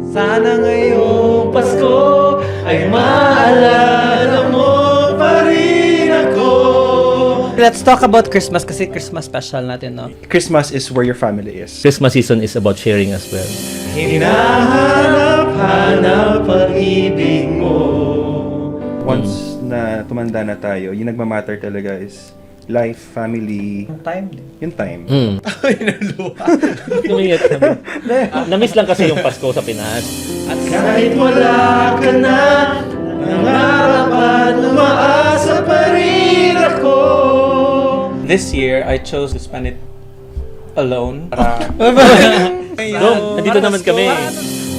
Sana ngayong Pasko ay maalala mo pa rin ako. Let's talk about Christmas kasi Christmas special natin, no? Christmas is where your family is. Christmas season is about sharing as well. Hinahanap-hanap pag-ibig mo. Once na tumanda na tayo, yung nagmamatter talaga is life, family, Yung time. yung time. Tumingit kami. Na-miss lang kasi yung Pasko sa Pinas. At kahit wala ka na, nangarap at umaasa pa rin ako. This year, I chose to spend it alone. Dong, nandito naman kami.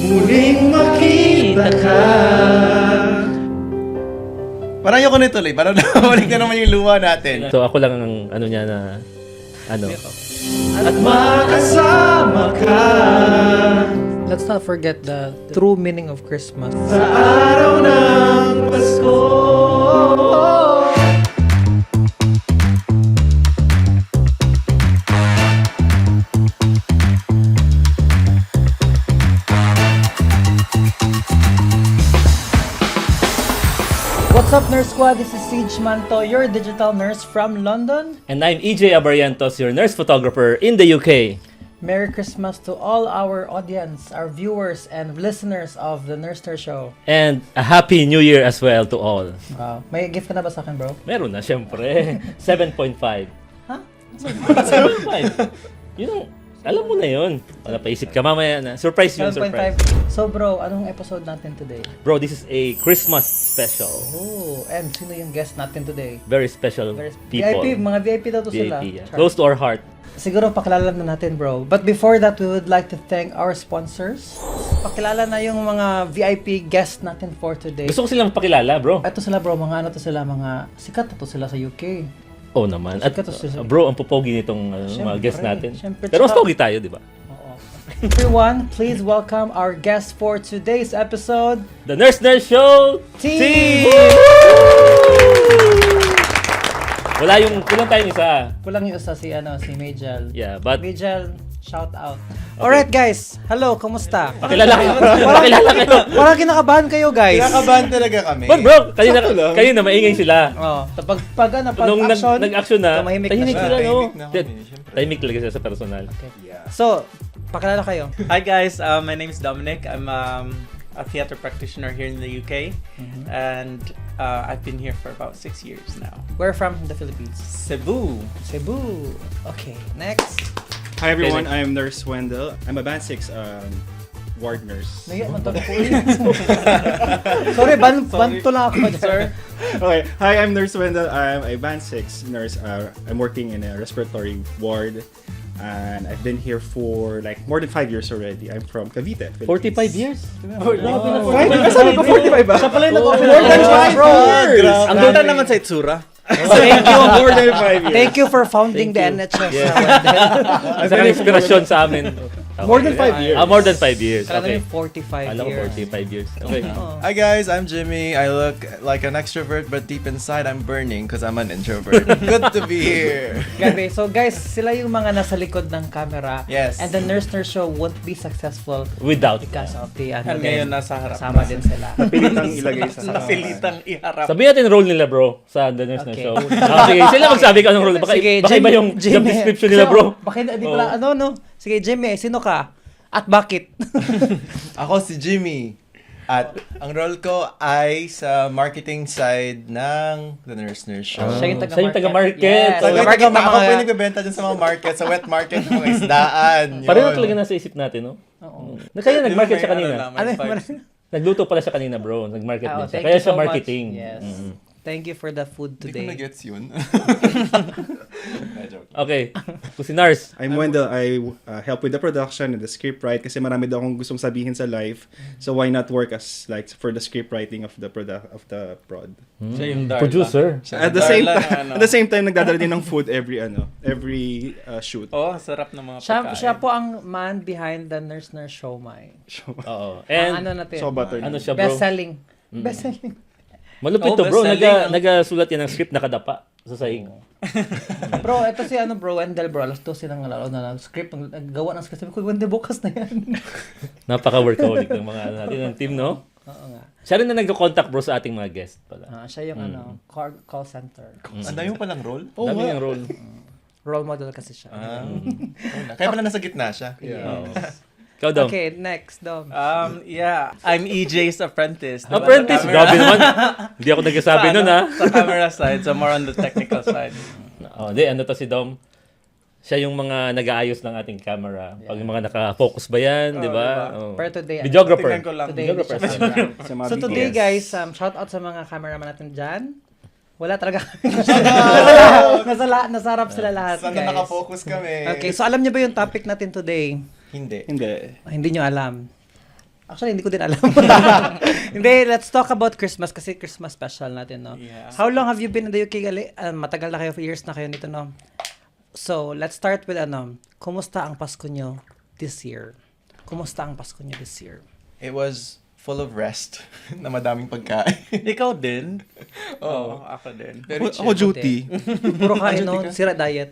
Muling makita ka. Parang ayoko nito, Lay. Parang nakabalik na naman yung luha natin. So ako lang ang ano niya na ano. At makasama ka. Let's not forget the true meaning of Christmas. Sa araw ng Pasko. What's up, Nurse Squad? This is Siege Manto, your digital nurse from London. And I'm EJ Abarientos, your nurse photographer in the UK. Merry Christmas to all our audience, our viewers and listeners of the Nurse Nurse Show. And a happy new year as well to all. Wow. May gift ka na ba sa akin, bro? Meron na syempre. 7.5. Ha? 7.5. Yun ang, alam mo na yun. Wala paisip ka mamaya na. Surprise yun, surprise. 7.5. So bro, anong episode natin today? Bro, this is a Christmas special. Oh, and sino yung guest natin today? Very special people. VIP, mga VIP daw to sila. VIP, yeah. Char. Close to our heart. Siguro pakilala na natin, bro. But before that, we would like to thank our sponsors. Pakilala na yung mga VIP guest natin for today. Gusto ko silang pakilala, bro. Ito sila, bro, mga ano to sila, mga sikat na to sila sa UK. Oo naman. At bro, ang pupogi nitong mga guests natin. Siyempre, Pero mas tsaka- pogi tayo, di ba? Oo. Everyone, please welcome our guest for today's episode, The Nurse Nurse Show Team! Kulang tayong isa. Kulang yung isa si Majel. Yeah, but Majel, shout out. Alright guys, hello, kumusta? pakilala kayo. Pakilala kayo. Parang kinakabahan kayo guys. Kinakabahan talaga kami. But bro, kanina maingay sila. Oh, pag Nung action, nag-action na, tumahimik na tahimik siya. sila, no? Tahimik na kami, syempre. Tahimik talaga sila sa personal. So, pakilala kayo. Hi guys, my name is Dominic. I'm a theater practitioner here in the UK, and I've been here for about 6 years now. We're from the Philippines. Cebu. Cebu. Okay, next. Hi everyone, I'm Nurse Wendell. I'm a Band 6 ward nurse. Naya, mantag po. Sorry, banto lang ako, sir. Okay, hi, I'm Nurse Wendell. I'm a Band 6 nurse. I'm working in a respiratory ward. And I've been here for like more than 5 years already. I'm from Cavite, Philippines. 45 years? Grabe na po. Sabi ko 45 ba? Siya pala yung nag-offer. More than 5 years! Ang ganda naman sa itsura. Thank you. More than 5 years. Thank you for founding the NHS. Isa kang inspirasyon sa amin. More than 5 years. More than 5 years. Kala Okay. namin 45 Alam ko years. 45 years. Okay. Hi guys, I'm Jimmy. I look like an extrovert, but deep inside I'm burning because I'm an introvert. Good to be here. Grabe. So guys, sila yung mga nasa likod ng camera. Yes. And the Nurse Nurse Show won't be successful Without. because of the And ngayon nasa harap. Kasama din sila. Pilitang ilagay sa Napilitang iharap. Sabihin natin role nila, bro, sa The Nurse Okay. Nurse Show. Sige, sila magsabi ka anong role. Baka, baka iba yung job description nila, bro. Baka hindi pala, no? Sige, Jimmy, sino ka? At bakit? Ako si Jimmy. At ang role ko ay sa marketing side ng The Nurse Nurse Show. Siya yung Siya yung taga-market. Yes. Sa Taga-market ng ako mga... po yung nagbebenta dyan sa mga market, sa wet market ng mga isdaan. Yun. Pareho talaga nasa isip natin, no? Oo. Kaya nag-market siya kanina. Ano, Nagluto pala siya kanina, bro. Nag-market din siya. thank Kaya you siya so much. marketing. Yes. Mm. Thank you for the food Hindi ko today. na-gets yun. Okay. Kung si Nars. I'm Wendell. I help with the production and the script write kasi marami daw akong gustong sabihin sa live. So why not work as like for the script writing of the prod. Siya yung Darla. Producer. Siya At yung the same Darla time, na at the same time nagdadala din ng food every shoot. Oh, sarap ng mga Siya, pagkain. siya po ang man behind the Nurse Nurse Show, Mai. Oo. Ang And ano natin? So butter. ano siya, bro? Best-selling. Best-selling. Malupit Oh, to, bro. best-selling, Nagasulat yan ng script nakadapa. sa saig. Bro, ito si bro, Wendell bro, alas 12 ng script, gawa ng script. Sabi ko, Wendell, bukas na yan. Napaka-workaholic ng mga natin ng team, no? Oo nga. Siya rin na nagko-contact bro sa ating mga guest pala. Siya yung call center. Ang dami mo palang role? Dami yung role. Role model kasi siya. Kaya pala nasa gitna siya. Oo. Ikaw daw. Okay, next, Dom. Yeah, I'm EJ's apprentice. Diba? Apprentice? Sa camera- Grabe naman. Hindi ako nagsasabi nun, ha? Sa camera side, so more on the technical side. Di, ano to si Dom? Siya yung mga nag-aayos ng ating camera. Pag yung mga naka-focus ba yan, di ba? diba? Oh. Pero today, Videographer. Tingnan ko lang. Today, Videographer. Sa mga So today BTS. guys, shout out sa mga cameraman natin dyan. Wala talaga kami. Nasarap sila lahat, Sana guys. nakafocus kami. Okay, so alam niyo ba yung topic natin today? Hindi. Hindi. Hindi nyo alam. Actually, hindi ko din alam. Hindi, let's talk about Christmas kasi Christmas special natin, no? Yeah. How long have you been in the UK, Gali? Matagal na kayo, years na kayo nito, no? So, let's start with kumusta ang Pasko nyo this year? Kumusta ang Pasko nyo this year? It was full of rest na madaming pagkain. Ikaw din? Oo. Ako din. Very Ako duty. Puro kain, no? Sira diet.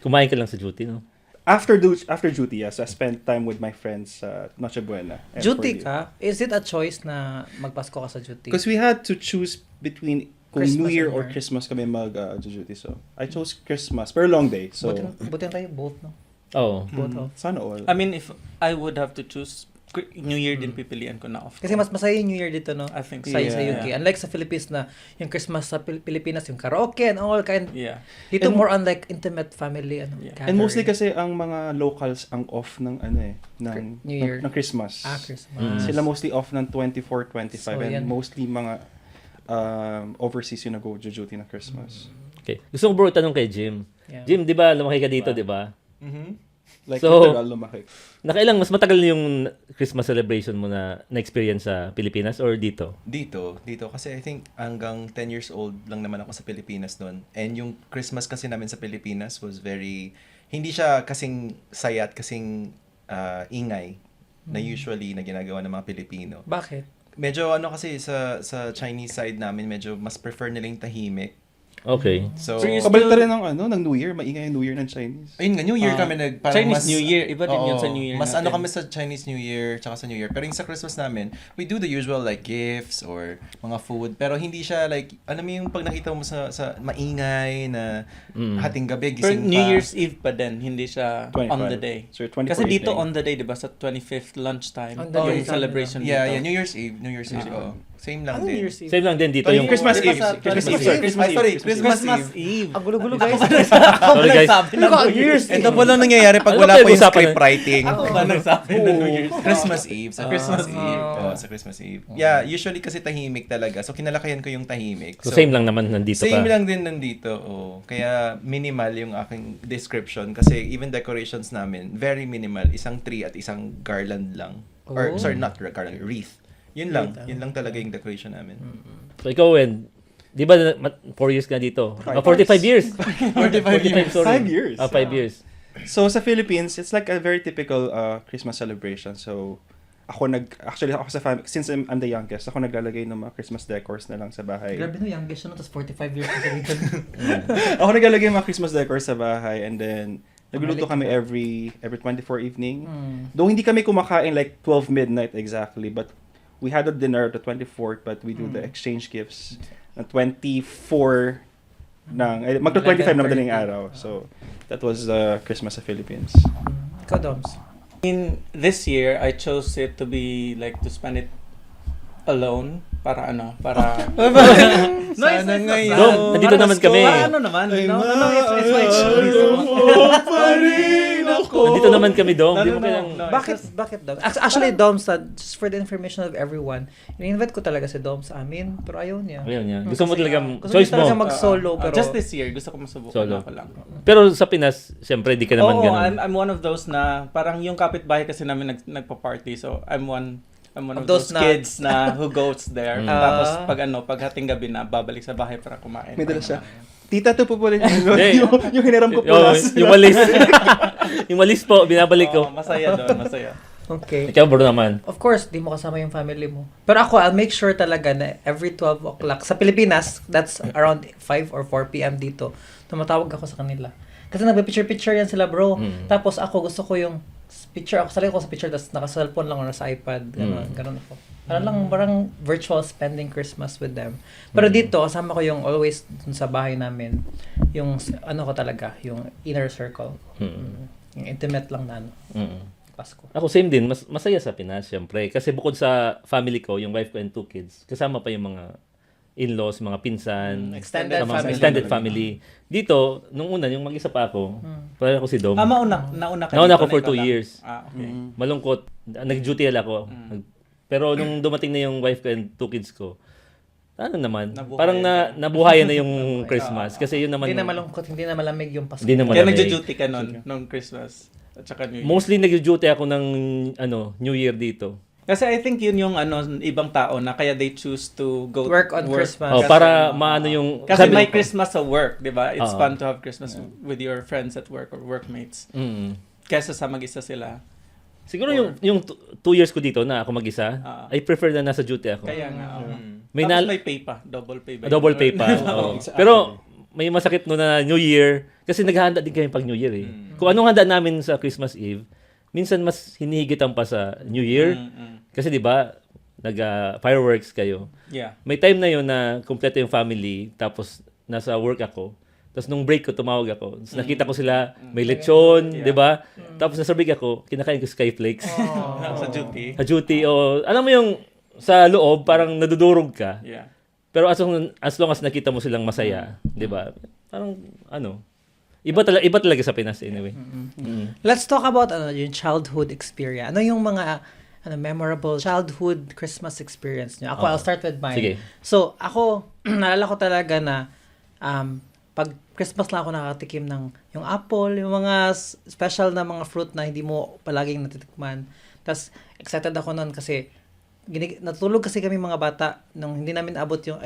Kumain ka lang sa duty, no? After duty, yes, I spent time with my friends sa Noche Buena. and Duty for ka? Is it a choice na magpasko ka sa duty? Because we had to choose between kung Christmas New Year and or New Year. Christmas kami duty. So, I chose Christmas. Pero long day. So, Buti na tayo both, no? Oo. Both off. sana all. I mean, if I would have to choose, New Year din pipilian ko na off. Kasi mas masaya yung New Year dito, no? I think so. Sa Yeah. UK. Unlike sa Philippines na yung Christmas sa Pilipinas, yung karaoke and all kind. Yeah. Dito And- more on like intimate family and Yeah. And mostly gathering. kasi ang mga locals ang off ng ng New Year. ng Christmas. Christmas. Sila mostly off ng 24, 25 So, yan. and mostly mga overseas yung nag-duty na Christmas. Okay. Gusto ko bro itanong kay Jim. Yeah. Jim, di ba lumaki ka dito, di ba? Like So- literal lumaki. Nakailang, mas matagal yung Christmas celebration mo na-experience sa Pilipinas or dito? Dito. Kasi I think hanggang 10 years old lang naman ako sa Pilipinas noon. And yung Christmas kasi namin sa Pilipinas was hindi siya kasing saya at kasing ingay na usually na ginagawa ng mga Pilipino. Bakit? Medyo kasi sa Chinese side namin, medyo mas prefer nila yung tahimik. Okay. So, So you Kabalita rin ng New Year, maingay yung New Year ng Chinese. ayun nga, New Year kami parang Chinese mas, New Year, iba din yun Oo, sa New Year Mas natin. kami sa Chinese New Year tsaka sa New Year. Pero yung sa Christmas namin, we do the usual like gifts or mga food. Pero hindi siya like, alam mo yung pag nakita mo sa maingay na hating gabi, Pero gising New pa. Year's Eve pa din, hindi siya 25. on the day. So, 24 Kasi dito evening. on the day, di ba, sa 25th lunchtime, On the day yung sa celebration Yeah, dito. New Year's Eve. Oo. Same lang Ano din. New Year's Eve? Same lang din dito yung... Christmas Eve. Sa- Christmas Eve. Eve. Sorry, Christmas Sorry, Eve. Christmas Christmas Eve. Eve. Ang gulo-gulo, guys. Sorry guys. Ano ka? New Year's Eve. Ito pala nangyayari pag Ano wala ba pa yung pinag-usapan script writing. Ako ba nagsabi ng New Year's? Christmas Eve. Sa Christmas Ah. Eve. Sa Christmas Eve. Yeah, usually kasi tahimik talaga. So, kinalakayan ko yung tahimik. So same lang naman nandito ka. Same lang din nandito. Oh. Kaya minimal yung aking description. Kasi even decorations namin, very minimal. Isang tree at isang garland lang. Or, Oh. sorry, not garland, wreath. Yun lang. Yun lang talaga yung decoration namin. So ikaw, Wen, di ba 4 years ka dito? 45 years. 45 years. Sorry. 5 years. 5 years. So sa Philippines, it's like a very typical Christmas celebration. So actually ako sa family, since I'm the youngest, ako naglalagay ng mga Christmas decors na lang sa bahay. Grabe no, youngest siya no, tapos 45 years na siya dito. Ako naglalagay ng mga Christmas decors sa bahay and then nagluluto kami every 24 evening. Though hindi kami kumakain like 12 midnight exactly, but we had a dinner the 24th, but we do the exchange gifts na 24 magto 25 na madaling araw. So that was Christmas sa Philippines. Ikaw, Doms. In this year, I chose it to be like to spend it alone para Sana ngayon. Dom, nandito naman kami. Para naman? It's my choice. Nandito naman kami, Dom. Di mo No. kailang... Bakit Doms? Actually, Doms, just for the information of everyone, in-invite ko talaga si Doms sa amin, pero ayaw niya. Ayun yan. Gusto mo talaga, Gusto choice niya talaga mo. mag-solo, pero... Just this year, gusto ko masubukan Solo. ako lang. Pero sa Pinas, siyempre, di ka naman Oo, ganun. I'm one of those na parang yung kapitbahay kasi namin nagpa-party. So I'm one of Those those na- kids na who goes there. Mm. Tapos pag hating gabi na babalik sa bahay para kumain. May dala siya. Tita, ito po pala Hindi. yung hiniram ko po Oh, last. yung walis. Yung walis po, binabalik ko. Oo, masaya doon, masaya. Okay. Ikaw bro naman. Of course, di mo kasama yung family mo. Pero ako, I'll make sure talaga na every 12 o'clock, sa Pilipinas, that's around 5 or 4 p.m. dito, tumatawag ako sa kanila. Kasi nagpe-picture-picture yan sila, bro. Tapos ako, gusto ko yung picture, ako salay ko sa picture, tapos naka-cellphone lang o nasa iPad. Ganun ako. Parang virtual spending Christmas with them. Pero dito, kasama ko yung always dun sa bahay namin, yung ano ko talaga, yung inner circle. Yung intimate lang na Pasko. Ako same din, masaya sa Pinas syempre kasi bukod sa family ko, yung wife ko and 2 kids, kasama pa yung mga in-laws, mga pinsan, Extended sa mga family. extended family. Dito, nung una, yung mag-isa pa ako, parang ako si Dom. Nauna ka Nauna dito ako na for ikaw 2 lang? years. Okay. Malungkot. Nag-duty ako. Pero nung dumating na yung wife ko and 2 kids ko, ano naman, Nabuhayan parang ka. nabuhayan na yung Christmas. Kasi yun naman, Hindi na malungkot, hindi na malamig yung Pasko. Hindi na Kaya malamig. nagjo-duty ka nun, nung Christmas. At saka New Year. Mostly nag-duty ako ng New Year dito. Kasi I think yun yung ibang tao na kaya they choose to go Work on Christmas. Oh, Kasi, para maano yung Kasi sabi- may Christmas sa work, di ba? It's Oo. fun to have Christmas with your friends at work or workmates. Kesa sa mag-isa sila. Siguro yung 2 years ko dito na ako mag-isa, Ah. I prefer na nasa duty ako. Kaya nga. May Tapos na- may pay pa. Double pay ba? Double pay pa. Oo. Pero may masakit no na New Year kasi naghahanda din kami pag New Year eh. Kung anong handa namin sa Christmas Eve, minsan mas hinihigitan pa sa New Year. Kasi 'di ba, fireworks kayo. Yeah. May time na 'yon na kumpleto yung family tapos nasa work ako. Tapos nung break ko tumawag ako. Tapos nakita ko sila may lechon, 'di ba? Tapos nasa break ako, kinakain ko skyflakes. Sa duty. Sa duty o alam mo yung sa loob parang nadudurog ka. Yeah. Pero as long as nakita mo silang masaya, 'di ba? Parang iba talaga sa Pinas anyway. Let's talk about yung childhood experience. Ano yung mga memorable childhood Christmas experience nyo? Ako, I'll start with mine. Sige. So, ako, naalala ko talaga na pag Christmas lang ako nakatikim ng yung apple, yung mga special na mga fruit na hindi mo palaging natitikman. Tapos, excited ako noon kasi natulog kasi kami mga bata nung hindi namin abot yung,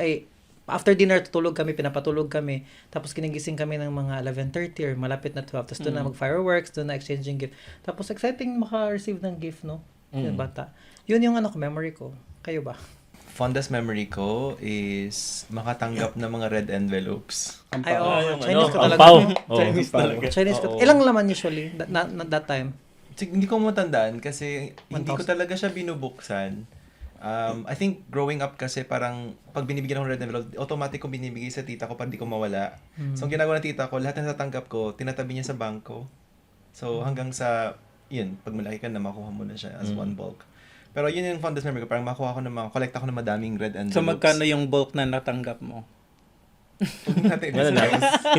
after dinner, tutulog kami, pinapatulog kami. Tapos kinigising kami ng mga 11:30 or malapit na 12. Tapos doon na mag-fireworks, doon na exchanging gift. Tapos exciting maka-receive ng gift, no? Yung bata. Yun yung memory ko. Kayo ba? Fondest memory ko is makatanggap ng mga red envelopes. Ay, oo. Yung Chinese ko ang talaga. pao. Chinese talaga. Chinese ko. Ilang laman usually that time? Hindi ko matandaan kasi hindi ko 1,000. talaga siya binubuksan. I think growing up kasi parang pag binibigyan ako ng red envelope, automatic kong binibigay sa tita ko para di ko mawala. So, ang ginagawa ng tita ko, lahat ng natanggap ko, tinatabi niya sa bangko. So, hanggang sa, yun, pag malaki ka na, makuha mo na siya as one bulk. Pero yun yung fondest memory ko, parang makuha ko ng collect ako ng madaming red envelopes. So magkano yung bulk na natanggap mo? Huwag natin Ano na? i-discuss.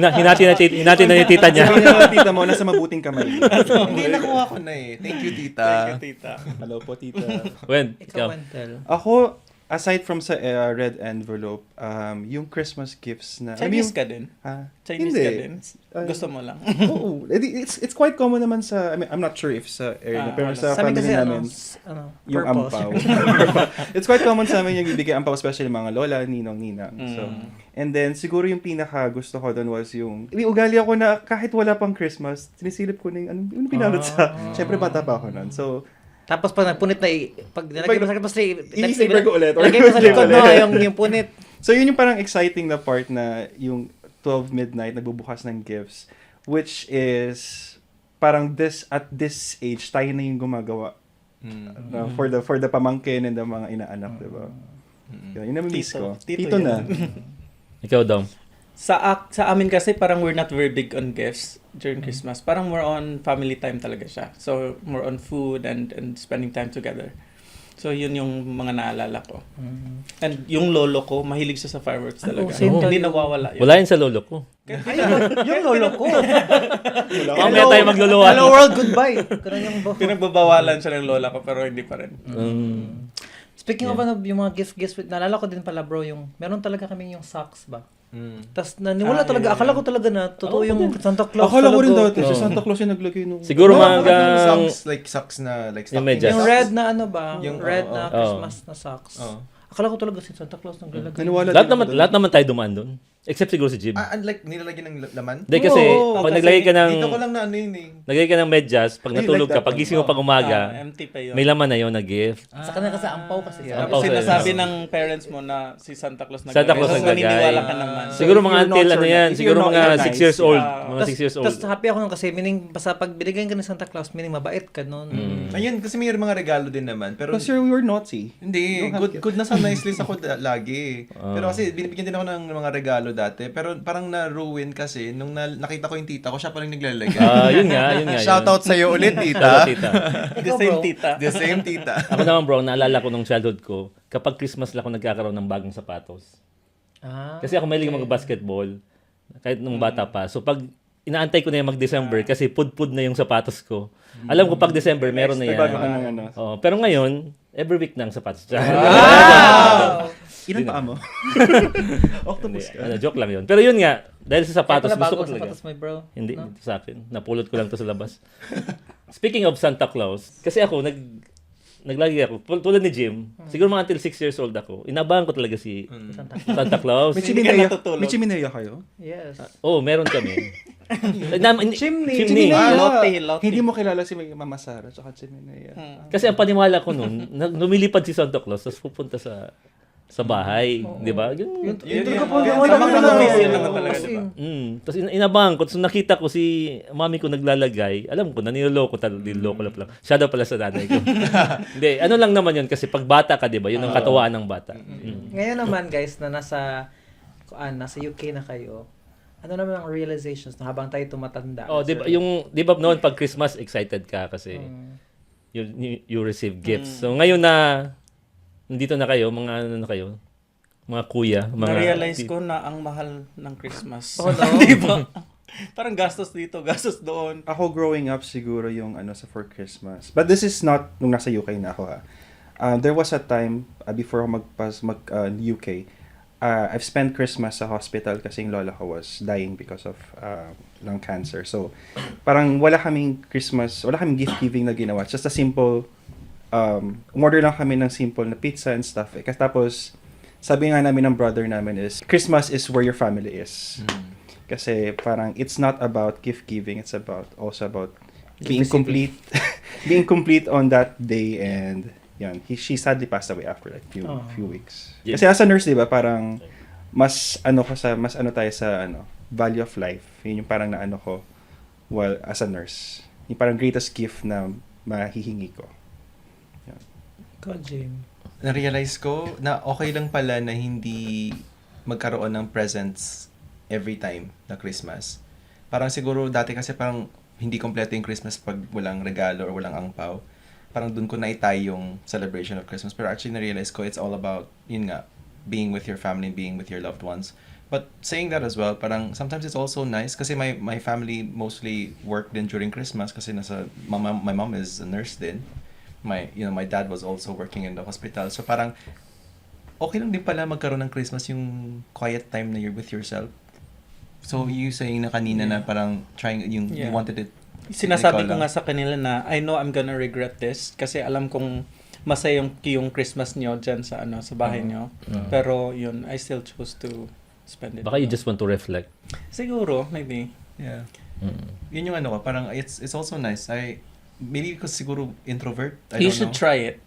Hinati na yung tita niya. Sabi naman tita mo, nasa mabuting kamay. Hindi, nakuha ko na eh. Thank you, tita. Tita. Hello po, tita. When? Ikaw, Ikaw. Wentel. Ako, aside from sa red envelope, yung Christmas gifts na... Chinese ka din? Chinese hindi. ka din? Gusto mo lang? Oo. It's quite common naman sa... I mean, I'm not sure if sa area na, pero sa Sabi family kasi namin, yung purple. ampaw. It's quite common sa amin yung ibigay ampaw, especially mga lola, ninong, ninang. So, and then, siguro yung pinaka gusto ko doon was yung... May ugali ako na kahit wala pang Christmas, sinisilip ko na yung pinalot sa... Siyempre, bata pa ako nun. So, Tapos pag napunit na, pag nilagay mo sa Christmas tree, i-saver ko ulit. Ilagay mo sa likod mo, yung punit. So, yun yung parang exciting na part na yung 12 midnight, nagbubukas ng gifts, which is parang at this age, tayo na yung gumagawa. For the pamangkin and the mga inaanak, diba? Yun yung nami-miss ko. Tito Tito na. Ikaw, Dom. Sa amin kasi parang we're not very big on gifts during Christmas. Parang more on family time talaga siya. So more on food and spending time together. So yun yung mga naalala ko. And yung lolo ko, mahilig siya sa fireworks talaga. same Hindi tayo. nawawala yun. Wala yun sa lolo ko. Yung lolo ko. Mamaya tayo magluluhan. Hello world, goodbye. Ganun yung Pinagbabawalan siya ng lola ko pero hindi pa rin. Speaking of yung mga gifts, naalala ko din pala bro, yung meron talaga kami yung socks ba? Tapos naniwala talaga, akala ko talaga na totoo yung Santa Claus Akala ko rin talaga. dati, si Santa Claus yung naglagay nung... Siguro No, hanggang... socks na, like Yung stocking. medyas. Yung red na ano ba? Yung- Red na oo. Christmas na socks. Oo. Akala ko talaga si Santa Claus naglalagay. Naniwala Lahat din ako naman, doon. lahat naman tayo dumaan doon. Except siguro si Jim. Unlike nilalagyan ng laman? Hindi kasi, Oo, pag kasi naglagay ka ng, Dito ko lang na ano yun eh. naglagay ka ng medyas, pag I natulog like ka, that pag gising mo one. pag umaga, empty pa yun. may laman na yun na gift. Sa kanila kasi ampaw kasi. Yeah. Ampaw Tapos sa'yo. sinasabi ng parents mo na si Santa Claus Santa Claus Tapos naglagay. naniniwala ka naman. Siguro if mga you're not until sure ano na- yan, if siguro you're not mga organized, 6 years old. yeah. Mga 6 years old. Tapos happy ako nun kasi meaning basta pag binigyan ka ni Santa Claus, meaning mabait ka nun. Ayun, kasi may mga regalo din naman. Pero Because we were naughty. hindi, good na sa nice list ako lagi. Pero kasi binibigyan din ako ng mga regalo dati. Pero parang na-ruin kasi nung nakita ko yung tita ko, siya pa rin naglalagay. Yun nga, yun nga. Shoutout sa'yo ulit, Hello, tita. tita. The same tita. The same tita. Ako naman bro, naalala ko nung childhood ko, kapag Christmas lang ako nagkakaroon ng bagong sapatos. Kasi ako mahilig mag-basketball, kahit nung bata pa. So pag inaantay ko na yung mag-December kasi pud-pud na yung sapatos ko. Alam ko pag December meron na May yan. bago ka ng ano. Oh, pero ngayon, every week na ang sapatos. Ilan pa mo? Octopus ka. Joke lang yun. Pero yun nga, dahil sa sapatos, Kaya pala gusto ko bago ang talaga. sapatos mo, bro. Hindi, dito sa akin. Napulot ko lang to sa labas. Speaking of Santa Claus, kasi ako, naglagi ako, tulad ni Jim, siguro mga until 6 years old ako, inabahan ko talaga si Santa Claus. May Hindi ka chiminea, natutulog. may chiminea kayo? Yes. Oh, meron kami. Chimney. Chimney. Lotte. Hindi mo kilala si Mama Sara tsaka chiminea. Kasi ang paniwala ko nun, lumilipad si Santa Claus, tapos pupunta sa bahay, di ba? Yun, Yun Tamang tradisyon naman talaga, di ba? Tapos inabahan ko, so nakita ko si mami ko naglalagay, alam ko, naniloloko niloloko lang. Siya daw pala sa nanay ko. Hindi, ano lang naman yun, kasi pag bata ka, di ba? Yun ang katawaan ng bata. Ngayon naman guys na nasa UK na kayo, ano naman ang realizations na habang tayo tumatanda? Oh, di ba, di ba noon pag Christmas, excited ka kasi you receive gifts. So ngayon na, nandito na kayo, mga ano na kayo, mga kuya, mga... Na-realize ko na ang mahal ng Christmas. Oh, no? Di ba? Parang gastos dito, gastos doon. Ako growing up siguro yung ano sa for Christmas. But this is not nung nasa UK na ako ha. There was a time before ako mag UK. I've spent Christmas sa hospital kasi yung lola ko was dying because of lung cancer. So parang wala kaming gift giving na ginawa. Just a simple umorder lang kami ng simple na pizza and stuff. Kasi tapos sabi nga namin ng brother namin is Christmas is where your family is. Kasi parang it's not about gift giving, it's also about being complete being complete on that day. And yan, she sadly passed away after like few weeks. Yeah. Kasi as a nurse, 'di ba, parang mas ano tayo sa value of life. Yun yung parang naano ko while as a nurse. Yung parang greatest gift na mahihingi ko. God, Jim. Na-realize ko na okay lang pala na hindi magkaroon ng presents every time na Christmas. Parang siguro dati kasi parang hindi kompleto yung Christmas pag walang regalo or walang angpaw. Parang dun ko naitay yung celebration of Christmas. Pero actually na-realize ko it's all about, yun nga, being with your family, being with your loved ones. But saying that as well, parang sometimes it's also nice kasi my family mostly work din during Christmas kasi my mom is a nurse din. My dad was also working in the hospital. So parang okay lang din pala magkaroon ng Christmas yung quiet time na you're with yourself. So you saying na kanina na parang trying you wanted it. Sinasabi ko nga sa kanila na I know I'm gonna regret this kasi alam kong masaya yung Christmas nyo dyan sa sa bahay nyo. Pero yun, I still choose to spend it. Baka you just want to reflect. Siguro, maybe. Yeah. Yun yung ko, parang it's also nice. Maybe because siguro introvert. I You don't should know. try it.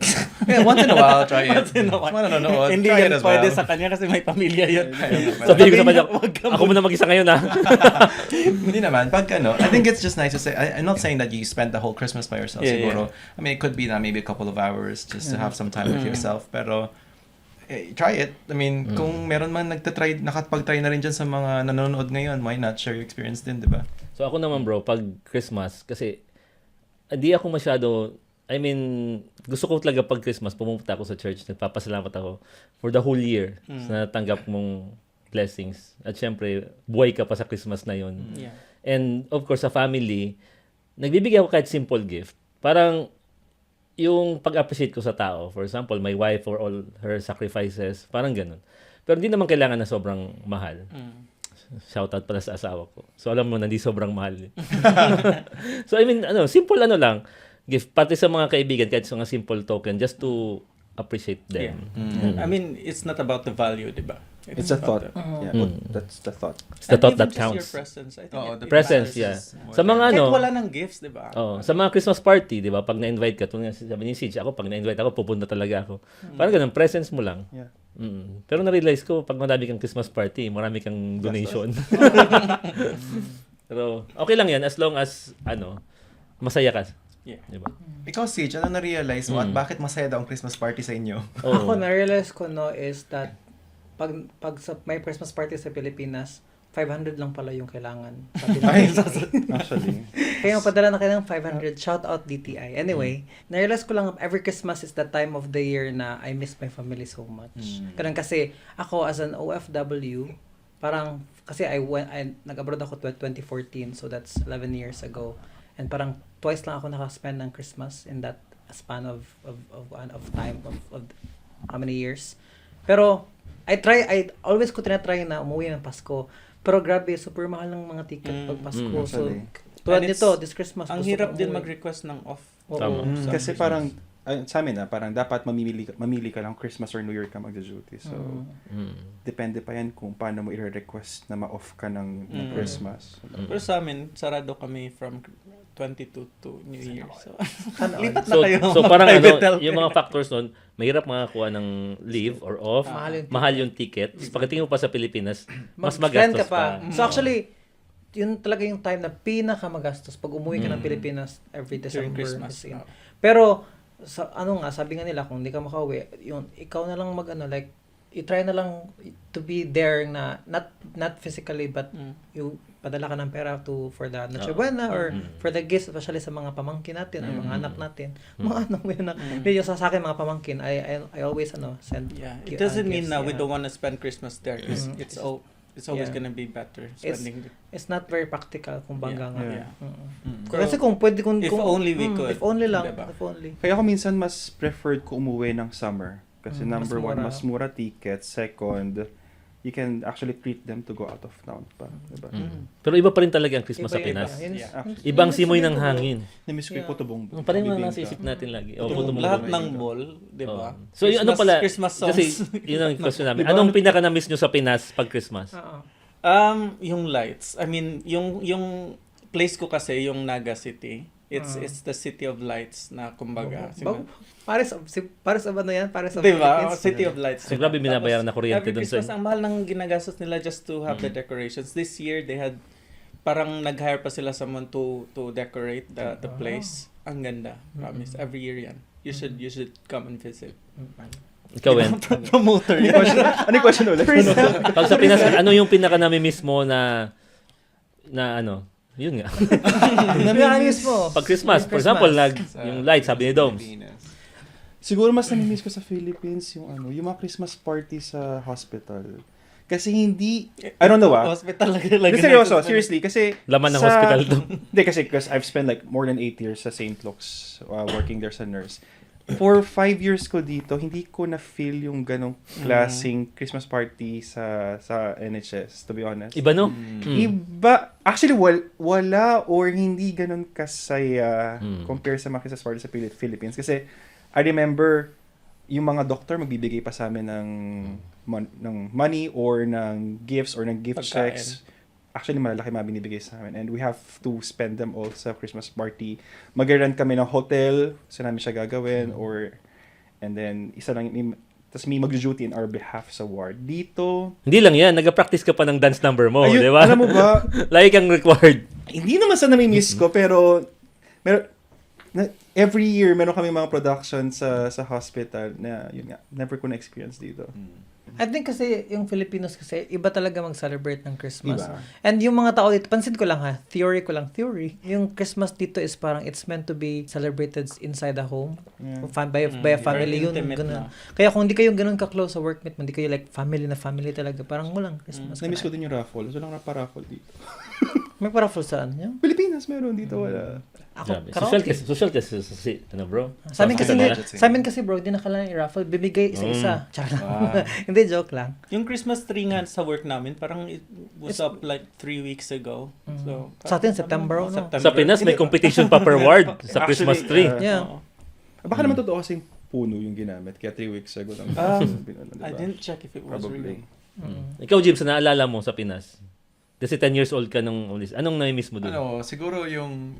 Yeah, once in a while, try it. Once in a while. Manonood, Hindi try yan it as pwede well. sa kanya kasi may pamilya yun. Sabihin ko sa kanya, Wag ka ako muna mag-isa ngayon ha. Hindi naman. Pag I think it's just nice to say, I'm not saying that you spend the whole Christmas by yourself, Yeah, siguro. I mean, it could be na maybe a couple of hours just to have some time with yourself. Pero, try it. I mean, kung meron man nakapag-try na rin dyan sa mga nanonood ngayon, why not share your experience din, di ba? So ako naman bro, pag Christmas, kasi hindi ako masyado, I mean, gusto ko talaga pag Christmas, pumunta ako sa church, nagpapasalamat ako for the whole year sa natanggap mong blessings. At syempre, buhay ka pa sa Christmas na yon. Yeah. And of course, sa family, nagbibigay ako kahit simple gift. Parang yung pag-appreciate ko sa tao. For example, my wife for all her sacrifices. Parang ganun. Pero hindi naman kailangan na sobrang mahal. Shoutout pala sa asawa ko. So alam mo na hindi sobrang mahal. So I mean, simple lang. Gift pati sa mga kaibigan kahit sa mga simple token just to appreciate them. I mean, it's not about the value, di ba? It's a thought. Mm. Yeah, that's the thought. It's the And thought even that just your counts. presence, I think Oo, it the Presence, matters. yeah. Sa mga Kahit ano, wala ng gifts, di ba? sa mga Christmas party, di ba, pag na-invite ka, tulad nga sabi ni Siege, ako, pag na-invite ako, pupunta talaga ako. Parang ganun, presence mo lang. Yeah. Pero na-realize ko, pag marami kang Christmas party, marami kang donation. Pero, okay lang yan, as long as, masaya ka. Yeah. Di ba? Ikaw, Sage, ano na-realize mo at bakit masaya daw ang Christmas party sa inyo? Ako, Oo. na-realize ko, no, is that pag sa may Christmas party sa Pilipinas, 500 lang pala yung kailangan. Sabi Ay, nila. actually. Kaya padala na kayo ng 500. Shout out DTI. Anyway, na-realize ko lang every Christmas is the time of the year na I miss my family so much. Ganun kasi ako as an OFW, parang kasi nag-abroad ako 2014, so that's 11 years ago. And parang twice lang ako nakaspend ng Christmas in that span of time of how many years. Pero I always ko tinatry na umuwi ng Pasko. Pero grabe, super mahal ng mga ticket pag Pasko. So, actually. tulad And nito, this Christmas. Ang gusto hirap ko din umuwi. mag-request ng off. Oo. Tama. sa Kasi Christmas. parang, sa amin parang dapat mamili ka lang Christmas or New Year ka mag-duty. So, depende pa yan kung paano mo i-request na ma-off ka ng Christmas. Pero sa amin, sarado kami from 22 to New Year. So, Sana all. lipat na So, kayo. so parang Private healthcare. yung mga factors nun, mahirap makakuha ng leave or off, Mahal yung mahal yung ticket. Pagdating mo pa sa Pilipinas, mas Mag-spend magastos pa. So actually, yun talaga yung time na pinaka magastos pag umuwi ka ng Pilipinas every During December. Christmas. Kasi pero sabi nga nila kung hindi ka makauwi, yun ikaw na lang like i-try na lang to be there na not physically but you padala ka ng pera for the Noche Buena or for the gifts, especially sa mga pamangkin natin o mga anak natin. Mga anak mo yun. Medyo sa akin mga pamangkin, I always send Yeah, it doesn't mean gifts, na we yeah. don't want to spend Christmas there. It's always Yeah. gonna be better It's- spending. It's not very practical kung bangga nga. Yeah. Kasi kung pwede kung If only we could. If only lang. Diba? If only. Kaya ako minsan mas preferred ko umuwi ng summer. Kasi number mas one, mura. mas mura ticket. Second, you can actually treat them to go out of town pa. Diba? Pero iba pa rin talaga ang Christmas sa Iba-iba. Pinas. Yun- Yeah. yun- Ibang yun- simoy yun- ng hangin. Namiss ko yung puto bumbong. Parang mga Bibingka. nasa isip natin lagi. O, Ito, puto Lahat bumbong. ng mall, di ba? Oo. So, yung ano pala, Christmas songs. kasi yun ang question namin. Diba? Anong pinaka na-miss nyo sa Pinas pag Christmas? Oo. Yung lights. I mean, yung place ko kasi, yung Naga City. It's the city of lights na kumbaga. Paris of ano yan? Paris of Di ba? Philippines. City of lights. So, grabe binabayaran na kuryente Every dun sa... Christmas, ang mahal ng ginagastos nila just to have the decorations. This year, they had, parang nag-hire pa sila someone to decorate the place. Ang ganda. Promise. Every year yan. You should come and visit. Ikaw, Wen. Promoter yan. Ano yung question ulit? Pag sa Pinas, ano yung pinaka nami-miss mo na ano? Yun nga. Pinakamis mo. Pag Christmas, for example, yung light, sabi ni Doms. Siguro mas nami-miss ko sa Philippines yung mga Christmas party sa hospital. Kasi hindi, I don't know Hospital lagi. Kasi seryoso, seriously, kasi Laman ng hospital to. Hindi, because I've spent like more than 8 years sa St. Luke's working there sa nurse. For 5 years ko dito, hindi ko na-feel yung ganong klaseng Christmas party sa NHS, to be honest. Iba, no? Iba, actually, wala or hindi ganon kasaya compare sa mga Christmas party sa Philippines. Kasi, I remember, yung mga doctor magbibigay pa sa amin ng money or ng gifts or ng gift Pagkain. checks. Actually, malalaki mga binibigay sa amin. And we have to spend them all sa Christmas party. Mag-rent kami ng hotel, saan namin siya gagawin, and then, isa lang, tapos may mag-duty in our behalf sa ward. Dito, Hindi lang yan, nag-practice ka pa ng dance number mo, ayun, di ba? alam mo ba, Lagi kang required. hindi naman sa nami-miss ko, pero every year, meron kami mga production sa hospital na, yun nga, never ko na-experience dito. I think kasi yung Filipinos kasi iba talaga mag-celebrate ng Christmas. Iba. And yung mga tao dito, pansin ko lang theory. Yung Christmas dito is parang it's meant to be celebrated inside the home. Yeah. By a family. Very Yun, intimate ganun. na. Kaya kung hindi kayo ganun ka-close sa workmate mo, hindi kayo like family na family talaga, parang walang Christmas. Namiss ko din yung raffle. So lang pa-raffle dito. May paraffle saan nyo? Pilipinas meron, dito wala. Ako, Social karaoke. case, ano bro? Sa amin kasi, Hospital sa amin kasi bro, hindi na kailangan i-raffle. Bibigay isa-isa. Charot lang. Hindi, joke lang. Yung Christmas tree nga sa work namin, parang it was up like 3 weeks ago. So, Sa atin, September, no? Sa Pinas, may competition pa per ward sa Christmas tree. Yeah. Baka naman totoo kasing puno yung ginamit. Kaya 3 weeks ago lang. I didn't check if it was Probably. really. Ikaw, Jim, sa naalala mo sa Pinas? Kasi 10 years old ka nung ulis. Anong nami-miss mo doon? Ano, siguro yung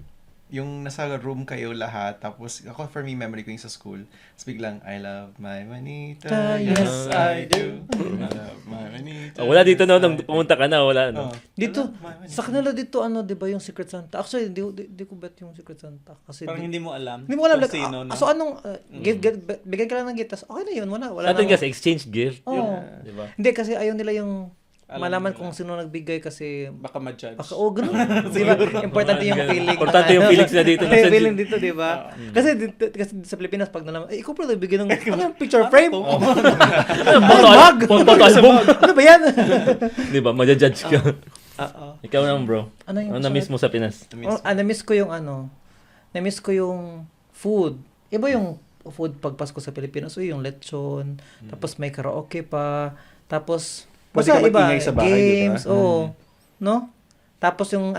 nasa room kayo lahat, tapos ako for me, memory ko yung sa school, tapos biglang, I love my manita, yes I do. I love my manita. Wala dito no, yes, nung I do. pumunta ka na, wala no. Dito, I love my manita. sa kanila dito, di ba yung Secret Santa? Actually, di ko bet yung Secret Santa. Kasi Parang hindi mo alam. hindi mo alam. kung Like, sino, no? so anong, bigyan ka lang ng gift, tas okay na yun, wala Sa atin na. kasi, exchange gift. Oo. Diba? Hindi, kasi ayaw nila yung Alam malaman nila. kung sino nagbigay kasi Baka ma-judge. ganun. Di ba? Importante yung feeling. Importante yung feelings na dito. May feeling dito, di ba? Kasi sa Pilipinas, pag nalaman, ikaw pala nagbigay ng picture frame? Photo album. Ano ba yan? Diba? Maja-judge ka. Oo. Ikaw naman, bro. Ano yung Ano na-miss mo sa Pinas? na-miss ko yung na-miss ko yung food. Iba yung food pag Pasko sa Pilipinas. So, yung lechon, tapos may karaoke pa, tapos, Pwede basta ka mag-ingay sa bahay, games, di ba? oo. No? Tapos yung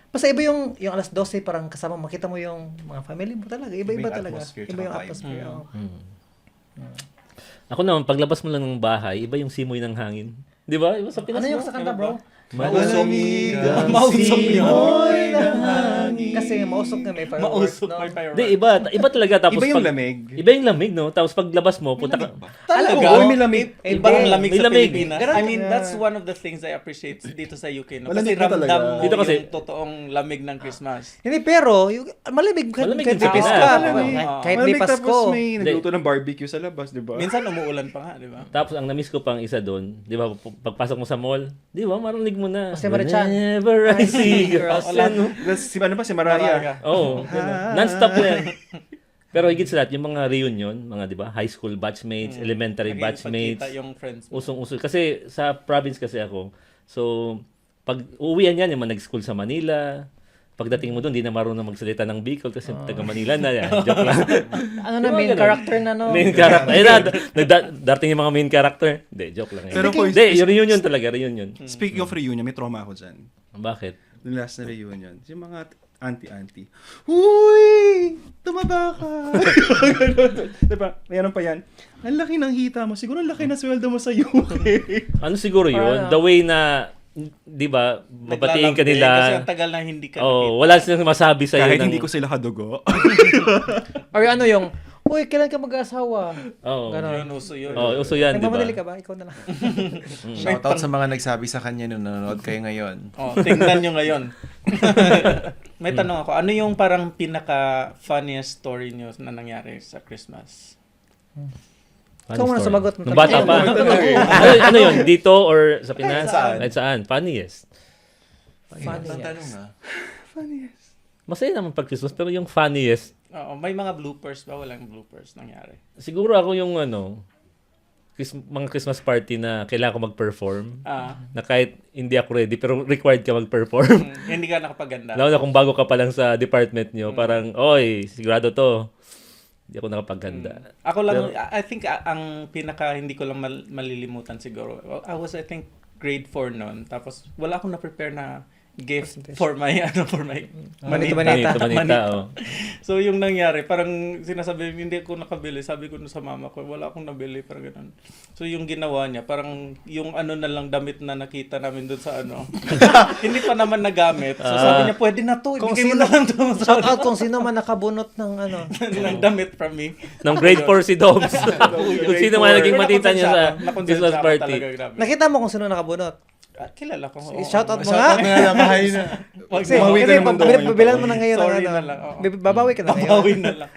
basta iba yung alas 12, parang kasama, makita mo yung mga family mo talaga. Iba-iba Iba yung talaga. atmosphere, Iba yung tsaka vibe. atmosphere. oo. Ako naman, paglabas mo lang ng bahay, iba yung simoy ng hangin. Di ba? Iba sa Pinas, Ano yung no? sa kanta, bro? Malamig ang Mausok simoy ng hangin. Kasi mausok nga may fireworks, Mausok, no? may fireworks. Di, iba talaga. Tapos Iba yung pag, lamig. Iba yung lamig, no? Tapos paglabas mo, punta ka. Talaga? Oo, may lamig. Iba ang lamig May sa lamig. Pilipinas. Ganun I mean, yan. that's one of the things I appreciate dito sa UK. No? Malamig Kasi ba talaga? ramdam mo Dito kasi- yung totoong lamig ng Christmas. Hindi, pero, malamig kahit Malamig kahit din sa may Pinas. Pasko. Malamig. Kahit may Malamig, Pasko. tapos may nagluto ng barbecue sa labas, di ba? Minsan umuulan pa nga, di ba? Tapos ang na-miss ko pang isa doon, di ba, pagpasok mo sa mall, di ba, marinig mo na. Kasi Marichan. Whenever I see girls. Girls. Si Mariah. Oo. Non-stop yan. Pero higit sa lahat, yung mga reunion, mga di ba, high school batchmates, elementary batchmates, Nakikipagkita yung friends mo. usong-uso. Kasi sa province kasi ako, so, pag uuwian yan, yung mga nag-school sa Manila, pagdating mo doon, di na marunong magsalita ng Bicol kasi taga Manila na yan. Joke lang. Ano na, main ganun? character na, no? Main character. Ayun na, darating yung mga main character. Hindi, joke lang. Pero kung- Hindi, yung reunion talaga, reunion. Speaking of reunion, may trauma ako dyan. Bakit? Yung last na reunion, yung mga auntie-auntie, Uy! Tumaba ka! Diba? Mayroon pa yan. Ang laki ng hita mo. Siguro ang laki ng sweldo mo sa UK. Ano siguro yun? The way na, di ba, babatiin ka Naglalambing nila. Kasi ang tagal na hindi ka Oh, wala silang masabi sa iyo. Kahit hindi ko sila kadugo. Or ano yung, uy, kailan ka mag-asawa? Oo. Ganon. Yun, uso yun. Oh, uso yan, di ba? Nagmamadali ka ba? Ikaw na lang. Shoutout sa mga nagsabi sa kanya nung nanonood kayo ngayon. Oh, tingnan nyo ngayon. May tanong ako, ano yung parang pinaka-funniest story nyo na nangyari sa Christmas? Ikaw muna Funny sumagot. story. Nung bata pa. ano yun? Dito or sa Pinas? saan? Kahit saan? Funniest. Funny, Ang yes. tanong nga. Masaya naman pag Christmas, pero yung funniest, Oo, may mga bloopers ba? Walang bloopers nangyari. siguro ako yung mga Christmas party na kailangan ko mag-perform. Na kahit hindi ako ready, pero required ka mag-perform. Hindi ka nakapaganda. Lalo na kung bago ka pa lang sa department nyo, parang, oy, sigurado to. Hindi ako nakapaganda. Ako lang, I think ang pinaka hindi ko lang malilimutan siguro. I think grade 4 noon. Tapos wala akong na-prepare na gift for my Manita. Manita, oh. So yung nangyari, parang sinasabi, hindi ko nakabili. Sabi ko sa mama ko, wala akong nabili, parang ganun. So yung ginawa niya, parang yung ano na lang damit na nakita namin doon sa ano. Hindi pa naman nagamit. So sabi niya, pwede na to. Kung Ibigay mo sino- na lang to. Shout out kung sino man nakabunot ng ano. ng damit from me. Nung grade 4 si Dobbs. Kung sino man naging matita niya sa Christmas Nakonsensya ako party. talaga, grabe. Nakita mo kung sino nakabunot. Kilala ko. oo. Shout out mo Shoutout nga. na bahay na. Kasi, Babawi ka kasi naman daw ngayon. babilan mo na ngayon. Sorry ng ano. na lang, oo. Babawi ka na ngayon. Babawi na lang.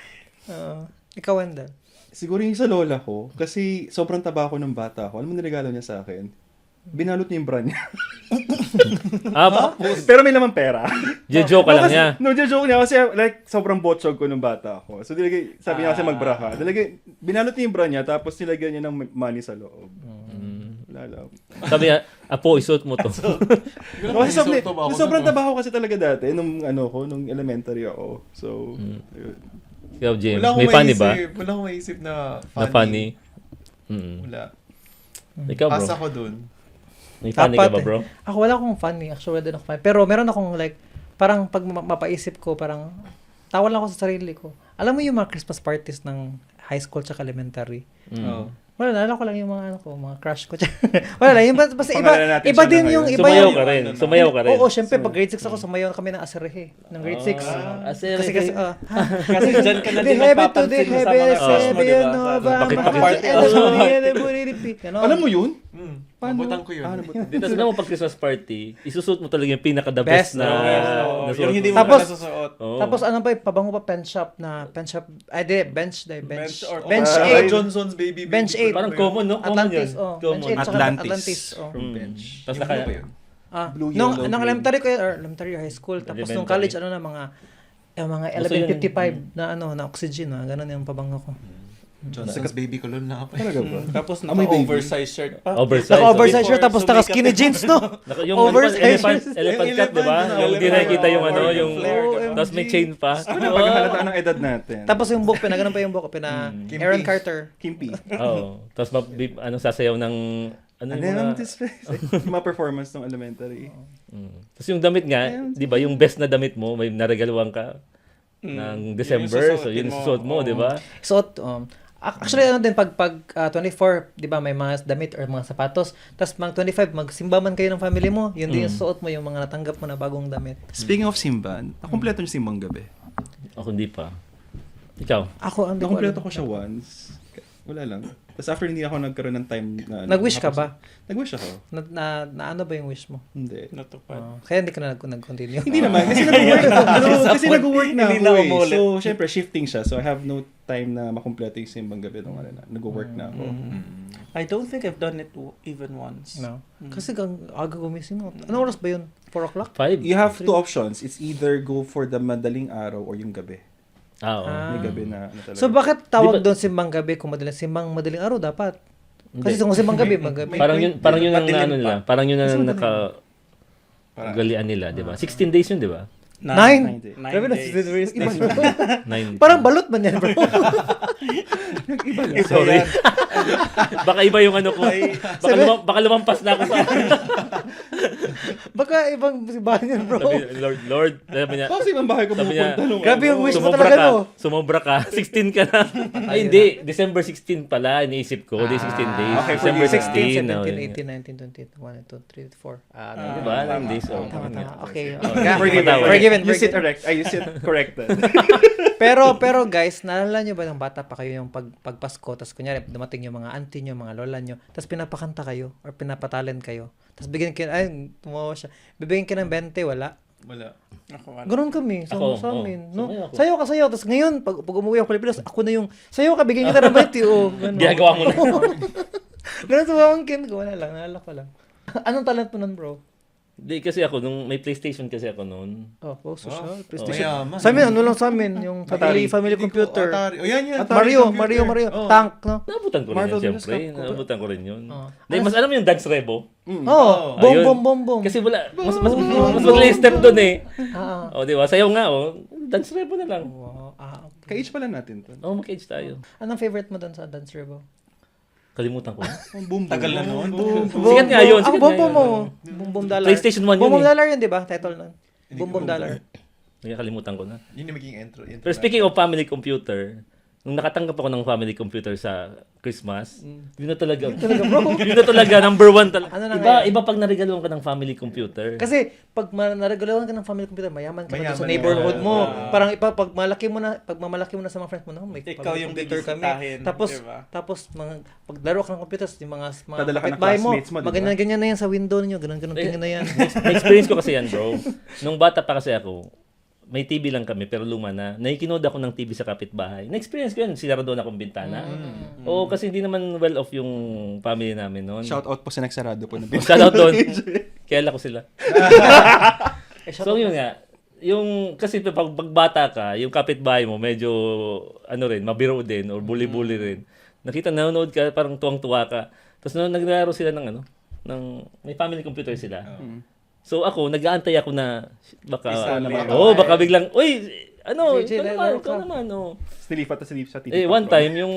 Oo. Ikaw, Wendell. Siguro yung sa lola ko, kasi sobrang taba ko ng bata ko. Alam mo niregalo niya sa akin? Binalot niya yung bra niya. Pero may naman pera. Joke ka lang niya. No, joke niya. Kasi like, sobrang botchog ko nung bata ako. So, sabi niya kasi magbra ka. Binalot niya yung bra niya, tapos nilagyan niya ng money sa loob. Wala lang. Sabi niya, Apo, isuot mo to. Kasi sobrang taba ko kasi talaga dati, nung elementary ako. So, ayun. Ikaw, Jim. Wala akong May funny ba? Wala akong maisip na Na funny? Wala. Ikaw, bro. Pass ako dun. May funny ka ba, Dapat bro? Ako wala akong funny. Actually, wala din ako funny. Pero meron akong like, parang pag mapaisip ko, parang tawa lang ako sa sarili ko. Alam mo yung mga Christmas parties ng high school tsaka elementary? Mm. Oh. Wala, naalala ko lang yung mga mga crush ko. Wala lang, yung basta Pangalan natin iba siya din na yung, ngayon. iba Sumayaw yung, ka rin. Sumayaw ka rin. oo, syempre, pag grade 6 ako, sumayaw kami ng Aserehe, ng grade 6. Kasi, Kasi dyan ka na the din heavy to the napapansin sa heavy, mga crush mo, heavy, diba? Nova, Pakit-pakit. Alam mo yun? Nabutan ko yun. Dito sa mo pag Christmas party, isusuot mo talaga yung pinaka-the best Best, na Oo, nasuot yung hindi mo. mo Tapos- pa nasusuot. Oo. Tapos ano pa, pabango pa pen shop, ay di, bench Bench or bench Ah, 8. Johnson's baby. Bench 8. Parang common, no? Common Atlantis, yun. oh. Common. Bench 8 tsaka Atlantis. Atlantis, oh. From bench. Tapos Yung naka- ano ba yun? Blue, Nung yellow, nung green. elementary ko yun, or elementary high school, tapos nung Elementary. college, ano na, mga Gusto yun. 1155 na na oxygen, ganun yung pabango ko. Johnson's baby cologne na ako. Talaga ba? Tapos Amoy baby. naka-oversized shirt pa. Oversized. Naka-oversized shirt, Before tapos naka sumikat skinny yung- jeans, no? Yung Oversized elephant, shirt. elephant Yung cut, di ba? elephant, Yung hindi elephant, nakikita yung ano, or yung... flare, diba? Tapos may chain pa. Pinapaghalata ng edad natin. Tapos yung book, ganun pa yung book, Kimpi. Aaron Carter. Kimpi. Oo. Tapos sasayaw ng... Ano Ano yung yung mga... mga performance ng elementary? Tapos yung damit nga, di ba, yung best na damit mo, may naregaluhan ka ng December. So yun yung susuot mo, di ba? So, actually, ano din, pag 24, di ba, may mga damit or mga sapatos, tapos mag 25, magsimba man kayo ng family mo, yun din yung suot mo, yung mga natanggap mo na bagong damit. Speaking of simban, nakumpleto niyo simbang gabi. Ako hindi pa. Ikaw? Ako, hindi ko Nakumpleto alam. ko siya once. Wala lang. Tapos after hindi ako nagkaroon ng time na... Nag-wish ka ba? Nag-wish ako. Na ano ba yung wish mo? Hindi. Natupad. Kaya hindi ka na nag-continue. Hindi naman. Kasi nag-work ako. Kasi nag-work na Hindi ako na eh. umulit. So, syempre, shifting siya. So, I have no time na makumpleto yung simbang gabi nung nag-work na ako. I don't think I've done it even once. No. Kasi aga gumising mo. Ano oras ba yun? 4 o'clock? 5? You have two options. It's either go for the madaling araw or yung gabi. Oo. May gabi na ano talaga. So bakit tawag Di ba- doon simbang gabi kung madaling araw dapat? Hindi. Kasi kung simbang gabi, magabi. Parang yun ang Madilim ano pa. nila. Parang yun ang Parang- nakagalian nila, di ba? 16 days yun, di ba? 9. 9 Grabe na, days. Parang balot man yan, bro. Nag-iba lang. Sorry. Baka iba yung ano ko. Baka lumampas na ako sa... Baka ibang simbahan yan, bro. Sabi, Lord, sabi niya, Bakit ibang bahay ko Sabi niya, pupunta nung Grabe yung wish mo sumobra talaga, ka. no? Sumobra ka. 16 ka na. Ay, hindi. December 16 pala. Iniisip ko. Di 16 days. Okay, December 16, 16. 17, 18, 19, 20, 1, 2, 3, 4. Diba? 9 days. Oh. Tama. Okay. Forgiven. Forgiven. You sit erect. You sit corrected. Pero guys, naalala nyo ba ng bata pa kayo yung pagpasko, tapos kunyari dumating yung mga auntie nyo, mga lola nyo, tapos pinapakanta kayo or pinapatalent kayo. Tapos bigyan kayo, ay, tumawa siya. Bibigyan kayo ng 20, wala. Wala. Ako, wala. Ganun kami sa amin. No? sumayaw ako. Sayo ka, sayo. Tapos ngayon, pag umuwi ako Pilipinas, ako na yung, sayo ka, bigyan kita ng 20. Oh, ganun. Ginagawa mo na. Ganun sa pamangkin ko. Wala lang, naalala ko lang. Anong talent mo nun, bro? Di kasi ako, nung may PlayStation kasi ako noon. Oh, social. PlayStation. Mayaman. Sa amin, ano lang sa amin, yung family Hindi ko computer. Atari. O yan yan. Mario, Atari computer. Mario. Oh. Tank, no? Naabutan ko rin Marvel yun, Vs. syempre. Capcom. Naabutan ko rin yun. Oh. Mas alam mo yung Dance Revo? Oh, bom, Ayun. bom, bom, bom. Kasi wala, mas madali yung step doon eh. Ah, O, di ba? Sayaw nga, oh. Dance Revo na lang. wow. Ka-age pala natin to. Oh, mag-age tayo. Anong favorite mo doon sa Dance Revo? Kalimutan ko na. Boom, Tagal na noon. Sikat nga yun, sikat Bom, nga bom, yun. mo. Bom, bom, dollar. PlayStation 1 yun Bom, bom, eh. dollar yun, di ba? Title nun. Bom, bom, dollar. Nakakalimutan ko na. Yun yung maging intro. Pero speaking of family computer, nung nakatanggap ako ng family computer sa Christmas, yun na talaga. Yun na talaga, number one talaga. Ano na Iba, ngayon? iba pag naregaluhan ka ng family computer. Kasi pag naregulawan ka ng family computer, mayaman ka na Mayaman sa ka. neighborhood mo. Parang pag malaki mo na, pag mamalaki mo na sa mga friends mo, no, may Ikaw family yung computer kami. bibisitahin, Tapos diba? pag laro ka ng computer, yung mga Dadala ka ng kapitbahay mo, classmates mo, diba? maganyan-ganyan na yan sa window niyo, ganun-ganun tingin na yan. Na-experience ko kasi yan, bro. Nung bata pa kasi ako, may TV lang kami pero luma na. Naikinood ako ng TV sa kapitbahay. Na-experience ko yan. Sinara doon akong bintana. Oo, kasi hindi naman well off yung family namin noon. Shout out po sa nagsarado po na Shout out doon. Kaya ko sila. shout So yun nga, yung kasi pag bata ka, yung kapitbahay mo medyo ano rin, mabiro din or bully-bully rin. Nakita nanonood ka, parang tuwang-tuwa ka. Tapos naglaro sila ng ano, may family computer sila. So ako, nag-aantay ako na baka baka biglang, uy, ano, JJ, ikaw naman, oh. Nilipat sa TV. One time, yung,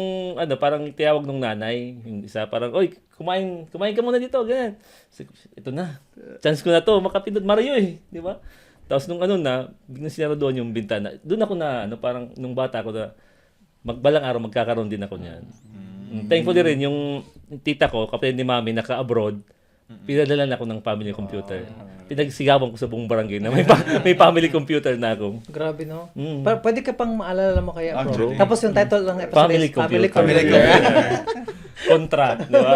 parang tiyawag nung nanay, yung isa, parang, oy, kumain ka muna dito, ganyan. Ito na, chance ko na to, makapindot Mario eh, di ba? Tapos nung biglang sinara doon yung bintana, doon ako na, parang, nung bata ko na, balang araw, magkakaroon din ako niyan. Thankfully rin, yung tita ko, kapatid ni mami, naka-abroad, pinadala na ako ng family computer. Pinagsigawan ko sa buong barangay na may family computer na ako. Grabe, no? Mm. Pwede ka pang maalala mo kaya, bro. Actually. Tapos yung title ng episode Family is Family Computer. Computer. Contract, di ba?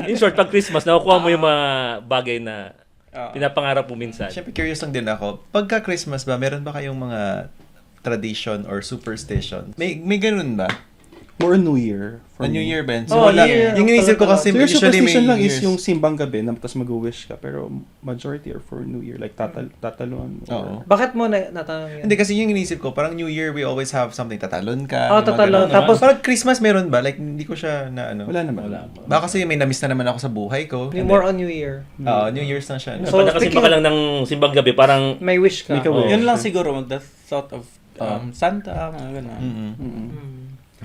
In short, pag Christmas, nakukuha mo yung mga bagay na pinapangarap mo minsan. Siyempre, curious lang din ako. Pagka Christmas ba, meron ba kayong mga tradition or superstition? May ganun ba? More on New Year. Sa New Year, Ben? Oh, wala. New Year. Yung inisip ko kasi, So your usually may superstition lang New is Year's. yung simbang gabi na tapos mag-wish ka. Pero majority are for New Year. Like tatalon. Oo. Bakit mo natanong yun? Hindi, kasi yung inisip ko, parang New Year, we always have something. Tatalon ka. Oh, yung mga tatalon. ganun. Tapos- parang Christmas meron ba? Like, hindi ko siya na ano. Wala naman. Baka kasi may na-miss na naman ako sa buhay ko. Yung more on New Year. New Year's na siya. No? So, So, nakasimba ka lang ng simbang gabi, parang May wish ka. Make a wish. Yun lang siguro, the thought of Santa, mga ganun.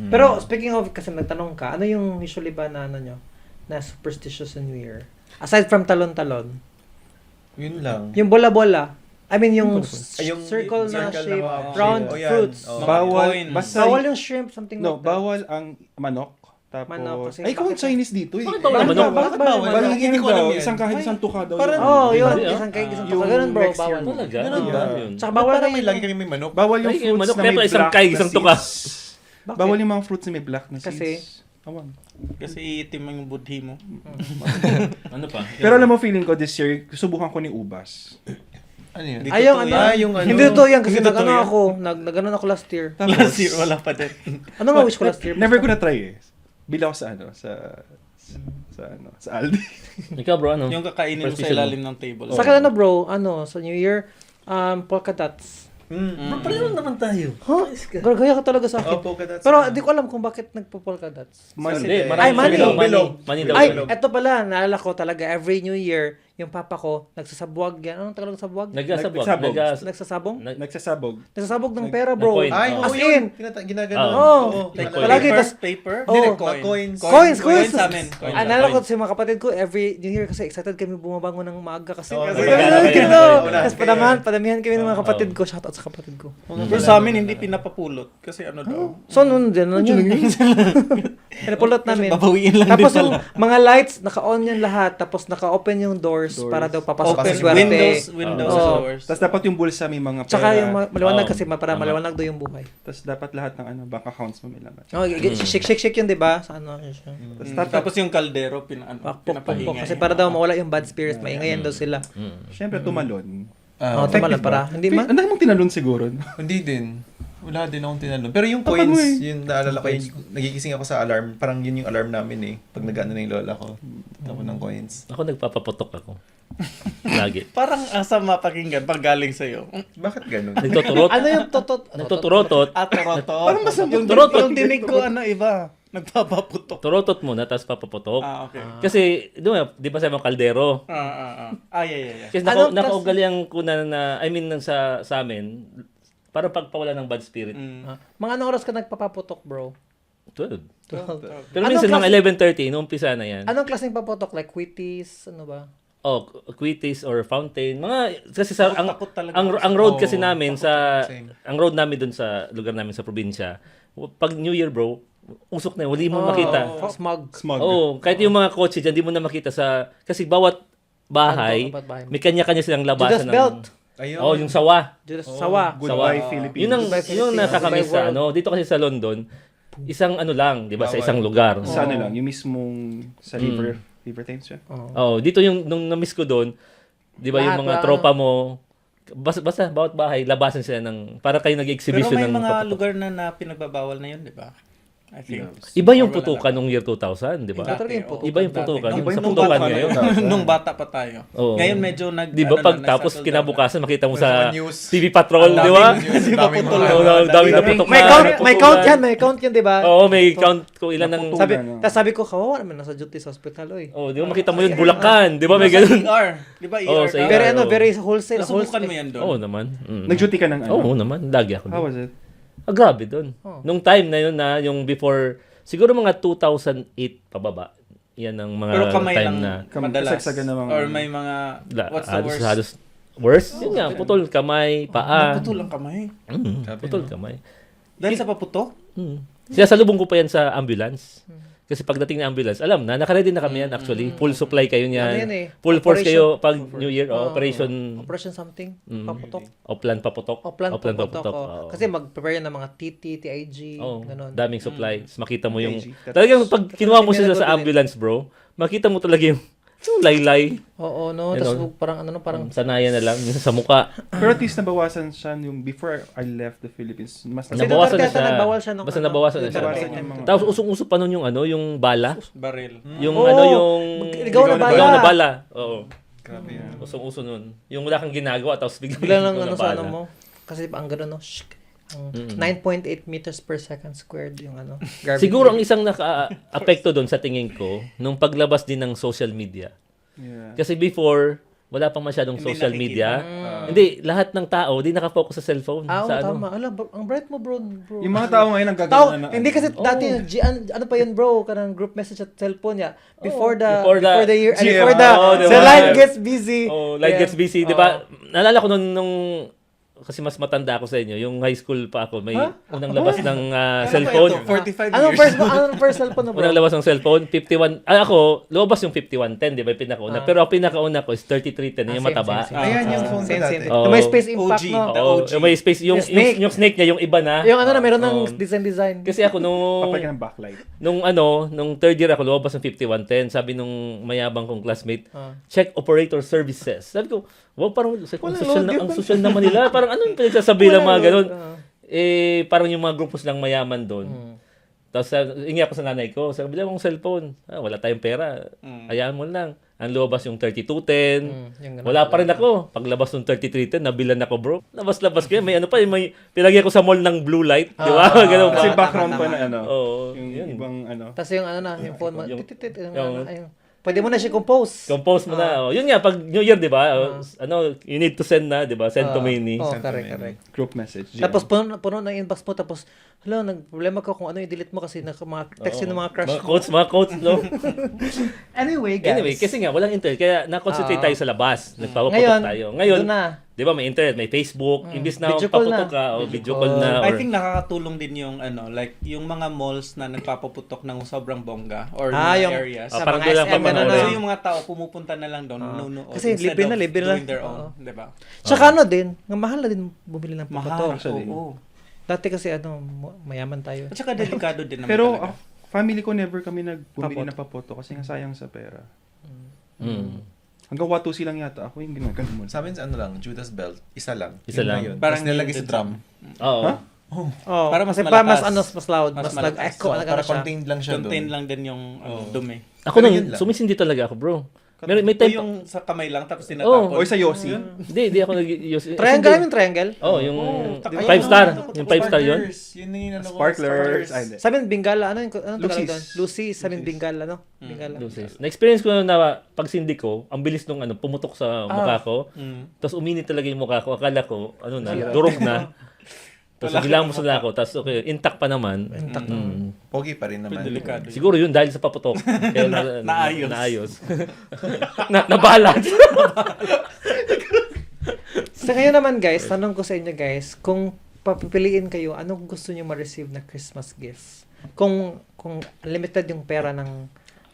Pero speaking of, kasi nagtanong ka, ano yung usually ba na ano nyo? Na superstitious sa New Year? Aside from talon-talon. Yun lang. Yung bola-bola. I mean, yung Yung circle na circle shape, na- round Oh, yan. fruits. Oh. Bawal. coins. Basta Bawal yung shrimp, something No, like that. bawal ang manok. Tapos, Manok, kasi ay, kung bakit- Chinese dito eh. Bakit bawal ang manok? Bakit bawal? Bawal Hindi ko alam yan. Isang kahit isang tuka daw. Parang- Oh, yun. Hindi, Isang kahit isang Yung tuka. Ganun, bro. next year Bawal. mo. talaga. Ganun Ano ba? ba yun? Tsaka bawal Parang na may lagi kami may manok. Bawal yung Ay, fruits manok, na kaya may pala isang black kay, na isang tuka. seeds. Bakit? Bawal yung mga fruits na may black na Kasi? seeds. Awan. Kasi iitim yung budhi mo. Ano pa? Pero alam mo, feeling ko this year, subukan ko ni ubas. Ano yun? Hindi Ay, yung totoo ano? yan. yung ano? Hindi totoo yan kasi Hindi totoo nag-ano yan. ako. Nag-ano ako last year. Last year, wala pa din. Ano nga wish ko last year? Never ko na try eh. Bila ako sa ano, sa Aldi. Ikaw bro, ano? Yung kakainin mo sa Superstition mo. ilalim ng table. Sa akin ano bro, sa New Year, polka dots. Pareho naman tayo. Huh? Gargaya ka talaga sa akin. Oh, polka dots. Pero di ko alam kung bakit nagpo-polka dots. Hindi, Ay, money. Money daw. Ay, Bilog. eto pala, naalala ko talaga, every New Year, yung papa ko, nagsasabwag yan. Anong Tagalog sabwag? Nagsasabog. Nagsabog. Nagsasabong? Nagsasabog. Nagsasabog ng pera, bro. coin. Ay, Oh. oo As yun. in. Ginagano. Oo. Like Coin. Palagi, paper, tas- paper? Oh. Hindi, Coins. Coins. sa amin. Coins. Naalala ko sa mga kapatid ko, every New Year kasi excited kami bumabangon ng maaga kasi. Oo, Kasi magkano kayo? gano'n. Wala. Tapos padamihan kami ng mga kapatid ko. Shoutout sa kapatid ko. Pero sa amin, hindi pinapapulot. Kasi ano daw. So, nun din, ano yun? Pinapulot namin. Babawiin lang Tapos din yung mga lights, naka-on yan lahat. Tapos naka-open yung doors para daw papasok Open yung swerte. windows Oo. doors. Tapos dapat yung bulsa may mga pera. Tsaka yung maliwanag Oo. kasi para Tama. maliwanag daw yung buhay. Tapos dapat lahat ng bank accounts mo may laman. Oh, shake yun, 'di ba? Sa ano siya. Tapos yung kaldero, Pok, pinapahinga. kasi para daw mawala yung bad spirits, maingay daw sila. Siyempre, tumalon. Oh, tama lang para. Hindi man. Ang dami mong tinalon siguro. Hindi din. Wala din akong tinanong. Pero yung Kapag mo coins, eh. yung naalala ko, nagigising ako sa alarm. Parang yun yung alarm namin eh. Pag nag-ano na yung lola ko. Tapos ng coins. Ako nagpapaputok ako. Lagi. Parang asa mapakinggan pag galing sa'yo. Bakit ganun? Nagtuturot. Ano yung totot? Nagtuturotot. Toroto. Parang masama. Yung dinig ko, iba. Nagpapaputok. Turotot muna, tapos papaputok. Okay. Kasi, di ba sa mga kaldero? Yeah. Kasi Anong nakaugalian ko na I mean, sa amin, para pagpawala ng bad spirit. Mga anong oras ka nagpapaputok, bro? 12. 12. Pero Anong minsan klase- mga 11:30, inuumpisa na yan. Anong klaseng paputok? Like quitties? Ano ba? Oh, quitties or fountain. Mga, kasi sa, Takot talaga. ang road kasi namin same. ang road namin dun sa lugar namin sa probinsya, pag New Year bro, usok na yun, wala mo makita. Smog. Smog. Oo, kahit yung mga kotse dyan, di mo na makita kasi bawat bahay, Bawat bahay. may kanya-kanya silang Judas labasan Belt. Ayun. Oh, yung sawa. Judas Sawa. Goodbye, Sawa. Philippines. Yun ang Goodbye, yung Philippines. nakakamiss Goodbye, sa world. dito kasi sa London, isang ano lang, 'di ba, sa Bawal. isang lugar. Sa ano lang, yung mismong sa River Thames siya. Oh, dito yung nung na-miss ko doon, 'di ba, yung Lahat, mga ah. tropa mo, basta bawat bahay labasan sila ng para kayo Pero nag-exhibition may ng mga paputok. lugar na pinagbabawal na yun, di ba? I think. Iba yung Or wala putukan lang. nung year 2000, 'di ba? Ito talaga yung putukan. Iba yung putukan. Nung- Yung sa nung putukan bata ngayon. Nung bata pa tayo. Oo. Ngayon medyo Di ba pag tapos kinabukasan makita mo sa news. TV Patrol, di ba? Daming putol. mga- Oo, daming naputok May na, count, naputulan. may count yan, di ba? Oo, may count kung ilan ng Naputulan. Sabi ko, kawawa naman nasa duty sa hospital, oy. Oh, di ba makita mo yun Bulacan, di ba may ganun? ER. Di ba ER? Oo, sa ka? ER. Very oo. very wholesale. Nasubukan mo yan doon. Oo naman. Nag-duty ka ng ano? Oo naman, lagi ako. How doon. was it? Grabe doon. Oh. Nung time na yun na, yung before, siguro mga 2008 pababa. Yan ang mga Pero kamay time lang na madalas. kasagsagan ng mga- Or may mga, what's the worst? halos worst? Yun nga, putol kamay, paa. Putol ang kamay. Putol kamay. Dahil sa paputok? Sinasalubong ko pa yan sa ambulance. Kasi pagdating ng ambulance, alam na, nakaready na kami yan actually. Full supply kayo niyan. Ano yan eh? Full force Operation. kayo pag New Year. Operation Operation something. Paputok. Oplan paputok. Oplan paputok. Oo. Kasi mag-prepare yan ng mga TT, TIG, Oo, ganun. daming supply. Tapos makita mo yung... TIG. Talagang pag kinuha mo Kasi sila sa meron ambulance, bro, makita mo talaga yung laylay. Oo, no. Ano? Tapos parang ano, parang Sanayan na lang yung sa muka. Pero at least nabawasan siya yung before I left the Philippines. Mas Kasi Nabawasan na Duterte siya. nagbawal siya nung Basta ano, nabawasan na siya. nabawasan yung mga- Tapos usong-uso pa nun yung ano, yung bala. Baril. Yung Oo, ano, yung... ligaw na bala. Ligaw na bala. Oo. Grabe yan. Usong-uso nun. Yung wala kang ginagawa, tapos biglang bigla lang ligaw ano na sa bala. ano mo. Kasi ang gano'n, no? Shhh. Ang 9.8 meters per second squared yung ano. Gravity. Siguro ang isang naka-apekto doon sa tingin ko, nung paglabas din ng social media. Yeah. Kasi before, wala pang masyadong Hindi social nakikita. media. Hindi, lahat ng tao, di nakafocus sa cellphone. Oo, sa ano. tama. Alam, ang bright mo, bro. Yung mga tao ngayon ang Tao, gagawin na hindi kasi dati Oo. yung ano pa yun bro, kanang group message at cellphone niya. Before the Before the year, GM. before the Oo, the diba? line gets busy. Oh, life Yeah. gets busy, di ba? Naalala ko nung kasi mas matanda ako sa inyo, yung high school pa ako, may unang labas ng cellphone. 45 Anong years. first cellphone mo bro? Unang labas ng cellphone, 51. Ako, lumabas yung 5110, di ba? Yung pinakauna. Pero ang pinakauna ko is 3310, yung Same, mataba. same, Ayan yung phone ko Same, dati. same. Oo. Yung may space impact, OG. no? The Oo, OG. yung may space, yung snake niya, yung iba na. Yung ano na, meron ng Oo. design. Kasi ako Papay ka ng backlight. nung third year ako, lumabas ng 5110, sabi nung mayabang kong classmate, check operator services. Sabi ko, wow, parang ang social naman nila. Parang ano yung pinagsasabi ng mga ganun? Parang yung mga grupos lang mayaman doon. Tapos ingi ako sa nanay ko, sabi, bila mong cellphone. Wala tayong pera. Hayaan mo lang. Ang lumabas yung 3210. yung ganun Wala pa rin ako. Paglabas ng 3310, nabilan ako, bro. Labas-labas ko yan. May ano pa, may pilagay ko sa mall ng blue light. Di ba? Ganun Kasi pa. background pa na ano. Oo. Yung Yun. ibang ano. Tapos yung ano na, yung phone mo, Yung- titit, yung- pwede mo na siya compose. Compose mo na. Oh, yun nga, pag New Year, di ba? You need to send na, di ba? Send to many. Oh, Send to correct, many. correct. Group message. Tapos puno na inbox mo, tapos, hala, nag-problema ka kung ano yung delete mo kasi mga text yun ng mga crush mo. Mga quotes, no? Anyway, guys. Anyway, kasi nga, walang internet. Kaya na-concentrate tayo sa labas. Nagpapaputok Ngayon, tayo. Ngayon, doon na. di ba, may internet, may Facebook. Imbis na Video call paputok na. ka, o video call na. I Or, think nakakatulong din yung ano, like yung mga malls na nagpapaputok ng sobrang bongga or mga yung areas. sa parang mga doon lang SM, papanoorin. ano So na. yung mga tao pumupunta na lang doon, nunood Kasi instead libre na, of libre na. doing their own, Oo. 'di ba? Tsaka ano din, nga mahal na din bumili ng Mahal. paputok. actually. Oo. Dati kasi ano, mayaman tayo. At saka delikado din naman Pero talaga. family ko never kami nagbumili ng papoto kasi nga sayang sa pera. Hanggang Watusi lang yata ako yung ginagano mo. Sa amin, ano lang, Judas Belt, isa lang. Isa Yun lang. Yun. Parang Parang nilagay sa limited drum. Oo. Oh, Para mas kasi malakas. mas loud, Mas mas malakas. nag-echo, So, nag para siya. contained lang siya Contain doon. lang din yung dumi. Ako Pero nung, yun lang. sumisindi talaga ako, bro. May O time, yung sa kamay lang tapos Oo. tinatapon. O sa Yossi. hindi ako nag-use. Triangle, yung triangle. Oh, yung Ayun, 5-star. ano, Yung 5-star yun. Sparklers. Yun yung ano ko, Sparklers. Ay, hindi. Sabi Bingala, ano yung Tagalog Lucy's. doon? Lucy, sabi Bingala, no? Bingala. Lucis. Na-experience ko na pag sindi ko, ang bilis nung pumutok sa mukha ko. Tapos uminit talaga yung mukha ko. Akala ko, durog na. Tapos gilamos na ako. Tapos okay, intact pa naman. Pogi pa rin naman. Delikado. Siguro yun dahil sa paputok. Kaya Naayos. naayos. Nabalance. Sa ngayon naman guys, tanong ko sa inyo guys, kung papipiliin kayo, anong gusto niyo ma-receive na Christmas gifts? Kung limited yung pera ng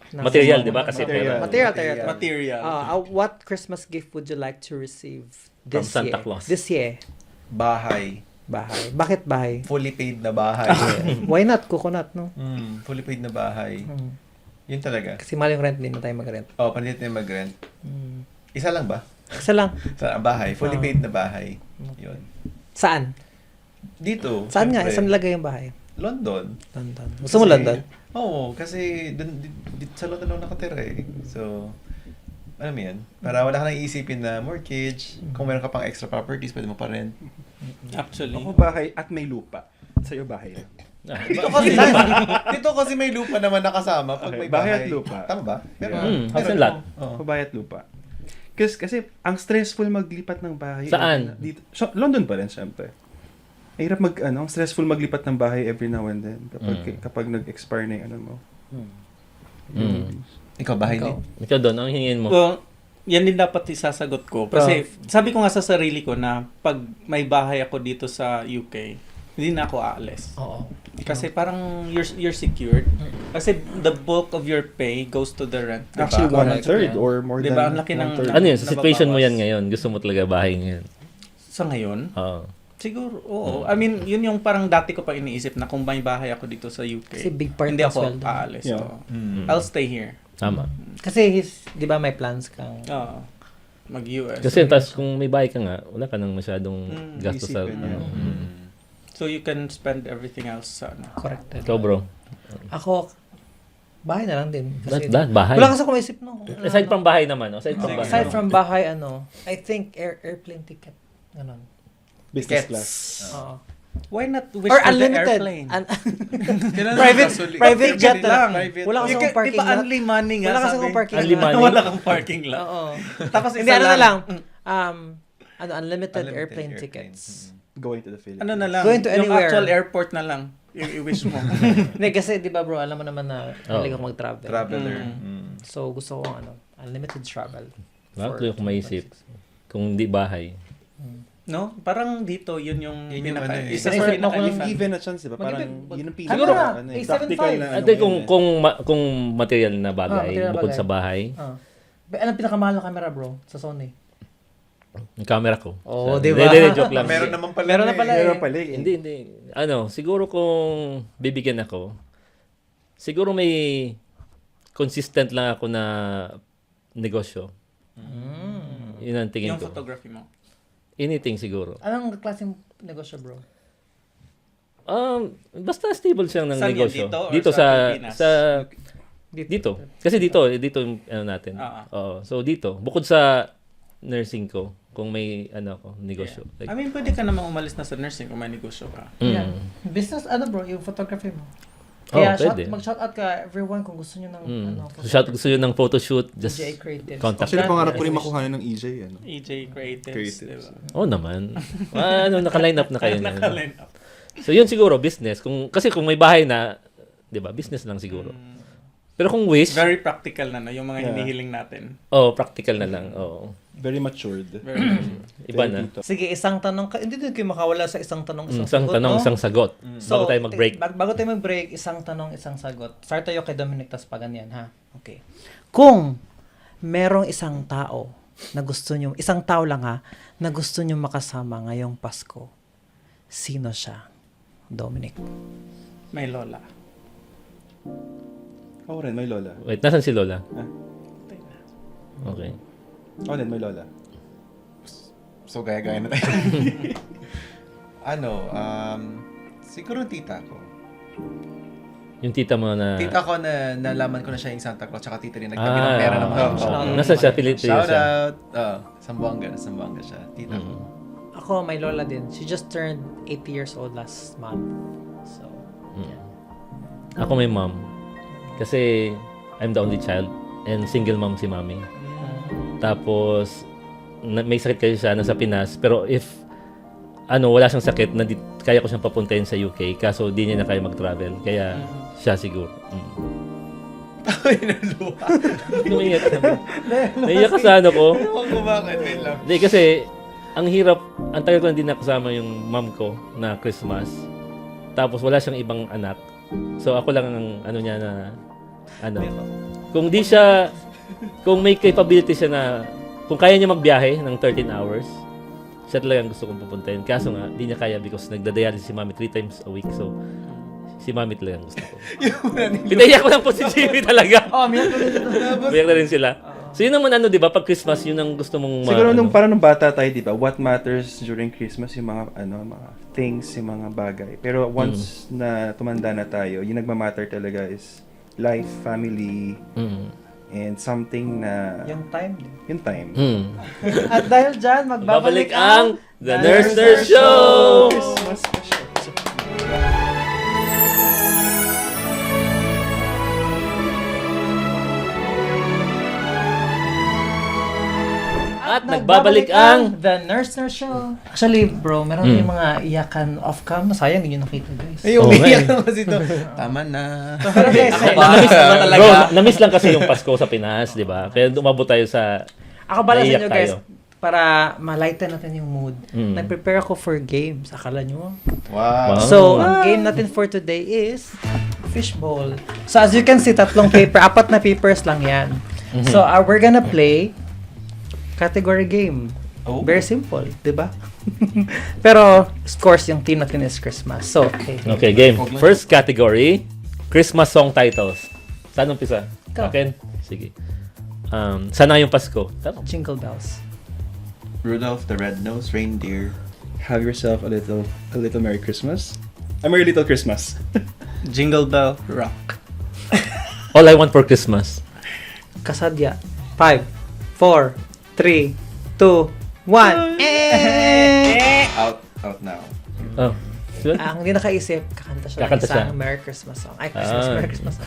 Material, di ba? Kasi Material. pera. Material. What Christmas gift would you like to receive this From Santa year? Claus. This year. Bahay. Bahay. Bakit bahay? Fully paid na bahay. Why not coconut, no? Fully paid na bahay. Yun talaga. Kasi mahal yung rent, hindi na tayo mag-rent. Oh, panlit na yung mag-rent. Isa lang ba? Isa lang. Sa bahay. Fully paid na bahay. Yun. Saan? Dito. Saan nga? syempre, Saan nilagay yung bahay? London. London. Gusto mo London? Oo, kasi sa London ako nakatira eh. So, alam mo yan, para wala ka nang iisipin na mortgage, kung meron ka pang extra properties, pwede mo pa rin. Actually. Ako bahay at may lupa. Sa'yo bahay. Dito kasi may lupa naman nakasama pag Okay, may bahay bahay. at lupa. Tama ba? House and lot. Oo. Ako bahay at lupa. Kasi ang stressful maglipat ng bahay. Saan? Dito. So, London pa rin, syempre. Mahirap ang stressful maglipat ng bahay every now and then kapag nag-expire na yung ano mo. Ikaw, bahay Ikaw. din. Ikaw doon, ang hingin mo? Well, yan din dapat isasagot ko. Kasi sabi ko nga sa sarili ko na pag may bahay ako dito sa UK, hindi na ako aalis. Oo. Kasi parang you're secured. Kasi the bulk of your pay goes to the rent. Diba? Actually, Correct, 1/3 yeah. or more Diba, than ang laki ng- 1/3. Ano yun? Sa situation mo Nababawas. yan ngayon. Gusto mo talaga bahay ngayon. Sa ngayon, Oo. siguro, oo. I mean, yun yung parang dati ko pa iniisip na kung may bahay ako dito sa UK. Kasi big part hindi ng ako sweldo. aalis. Yeah. oo. Mm. I'll stay here. Tama. Kasi di ba may plans kang... Oo. Mag-US. Kasi tas kung may bahay ka nga, wala ka nang masyadong gastos sa... isipin, ano. yeah. So you can spend everything else sa ano. Corrected. Ikaw bro. Ako, bahay na lang din. That bahay. Wala kasi akong maisip no. Aside from bahay naman. Aside from bahay. Aside from bahay, I think airplane ticket. Ganon. Business Gets. class. Oo. Why not wish Or for the unlimited. airplane? Private jet lang. lang. Wala kasi You akong can- parking di ba lot. only money nga Wala kasi sabi? akong parking Only lot. money? Wala kang parking lot. Oo. Tapos Hindi, isa ano na lang. lang. Unlimited Unlimited airplane airplanes. tickets. Going to the Philippines. Ano na lang. Going to yung anywhere. actual airport na lang. I-wish mo. Hindi, kasi di ba bro, alam mo naman na mahilig ako mag-travel. Traveler. So, gusto ko unlimited travel. Bakit yung kung maisip? Kung hindi bahay. No? Parang dito, yun yung Yun yung pinaka... ano eh. Isa Kasi sa kung pinaka Given a chance, diba? Parang Mag-given- yun ang Ano pinaka na? ano eh, A75. practical na Ate, ano yun eh. kung material na bagay, material na bukod bagay. sa bahay, Anong pinakamahal na camera bro sa Sony? yung camera ko. Oo, Hindi, di ba? hindi, joke lang. Meron naman pala. Meron na pala eh. Meron pala eh. Hindi. Ano, siguro kung bibigyan ako, siguro may consistent lang ako na negosyo. Yun ang tingin Yung ko. photography mo. Anything siguro. Anong klaseng negosyo bro? Basta stable siyang ng Saan yan? negosyo. Dito or Dito sa sa Pilipinas? dito. Kasi dito yung ano natin. Oo. So dito, bukod sa nursing ko, kung may negosyo. I mean, pwede ka namang umalis na sa nursing kung may negosyo ka. Yeah. Business, bro, yung photography mo. Oh, Kaya pwede. mag-shoutout ka everyone kung gusto nyo ng Gusto yun ng photoshoot, just EJ Creatives. contact. Actually, pangarap ko rin makuha ng EJ. Ano? EJ Creatives, Creatives. diba? Oh naman. Naka-line up na kayo. Naka-line up. So yun siguro business. Kasi kung may bahay na, 'di ba? Business lang siguro. Pero kung wish, Very practical na, no? Yung mga Yeah. hinihiling natin. practical na lang. Very matured. Very mature. Iba na. Sige, isang tanong. Hindi din kayo makawala sa isang tanong, isang Isang sagot, tanong, no? isang sagot. Bago tayo mag-break. Bago tayo mag-break, isang tanong, isang sagot. Start tayo kay Dominic, tas pa ganyan, ha? Okay. Kung merong isang tao na gusto nyo, isang tao lang ha, na gusto nyo makasama ngayong Pasko, sino siya? Dominic. May lola. Ako rin, may lola. Wait, nasan si Lola? Ah. Okay. Ako din, may lola. So, gaya-gaya na tayo. Siguro tita ko. Yung tita mo na... Tita ko na nalaman ko na siya yung Santa Claus, tsaka tita rin nagtabi ng pera naman ako siya. Nasaan siya? Pilipinas Shout siya. out! Sambuanga siya. Tita ko. Ako, may lola din. She just turned 80 years old last month. So, yeah. Ako may mom. Kasi I'm the only child and single mom si mami. Tapos may sakit kasi siya nasa Pinas, pero if wala siyang sakit, kaya ko siyang papuntahin sa UK, kaso di niya na kaya mag-travel. Kaya siya siguro. Ay, naluwa. Naiyak ka. Naiyak ka sa ko. Ewan ko bakit. Wait lang. Hindi kasi ang hirap, ang tagal ko na din nakasama yung mom ko na Christmas. Tapos wala siyang ibang anak. So ako lang ang niya na kung di siya, kung may capability siya na, kung kaya niya magbiyahe ng 13 hours, siya talagang gusto kong pupuntahin. Kaso nga, di niya kaya because nagdadialysis si mami 3 times a week. So, si mami talagang gusto ko. Pinaiyak ko lang po si Jimmy talaga. Miyak ko din. Pinaiyak na rin sila. So yun naman di ba, pag Christmas, yun ang gusto mong Siguro parang nung bata tayo, di ba, what matters during Christmas, yung mga, mga things, yung mga bagay. Pero once na tumanda na tayo, yung nagmamatter talaga is life, family, and something na, Yung time. yung time. At dahil dyan, Babalik ang The Nurse Nurse Show! Christmas special. At nagbabalik ang The Nurse Nurse Show. Actually, bro, meron yung mga iyakan off-cam. Sayang, hindi nyo nakita, guys. Ay, umiyak naman ito. Tama na. Pero guys, Bro, na-miss lang kasi yung Pasko sa Pinas, di ba? Kaya umabot tayo sa... ako bala sa Naiyak inyo, guys. tayo. para ma-lighten natin yung mood, Mm. nag-prepare ako for games. Akala nyo? Wow. Wow. So, ang game natin for today is fishbowl. So, as you can see, 3 paper, 4 na papers lang yan. So, we're gonna play category game. Oh. Very simple, di ba? Pero, of course, yung team natin is Christmas. So, okay. Okay, game. First category, Christmas song titles. Saan umpisa? Ikaw. Akin? Sige. Sana yung Pasko. Tama. Jingle bells. Rudolph the Red-Nosed Reindeer. Have yourself a little Merry Christmas. A Merry Little Christmas. Jingle Bell Rock. All I Want for Christmas. Kasadya. 5, 4, 3, 2, 1. Out now. Oh. Sure? Ang hindi nakaisip, kakanta siya ng Kakanta isang siya. Merry Christmas song. Ay, Christmas, Ah. Merry Christmas song.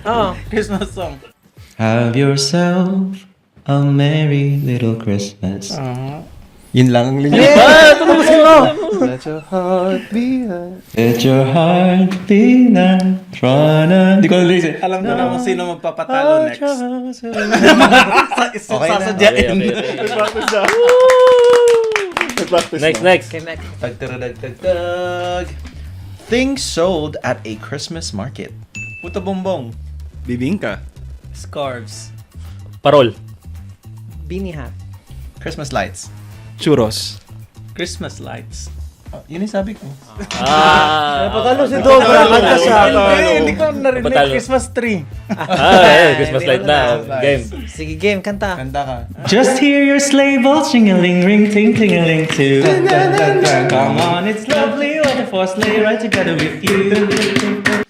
Oh, Christmas song. Have yourself a merry little Christmas. Yun lang ang linya. Let your heart be light. Let your heart be light. Hindi ko nalis. Alam ko na kung sino magpapatalo next. Okay na. Sasadyain. Next. okay, next. Tag. Things sold at a Christmas market. Puto Bongbong. Bibingka. Scarves. Parol. Beanie hat. Christmas lights. Churros. Christmas lights. Oh, yun yung sabi ko. Patalo si Dog, kanta siya. Hindi ko narinig Patalo. Christmas tree. Christmas light na. Game. Sige, game, kanta. Kanta ka. Just hear your sleigh bells jingling, ring, ting, ting-a-ling too. Come on, it's lovely when the four sleigh ride together with you.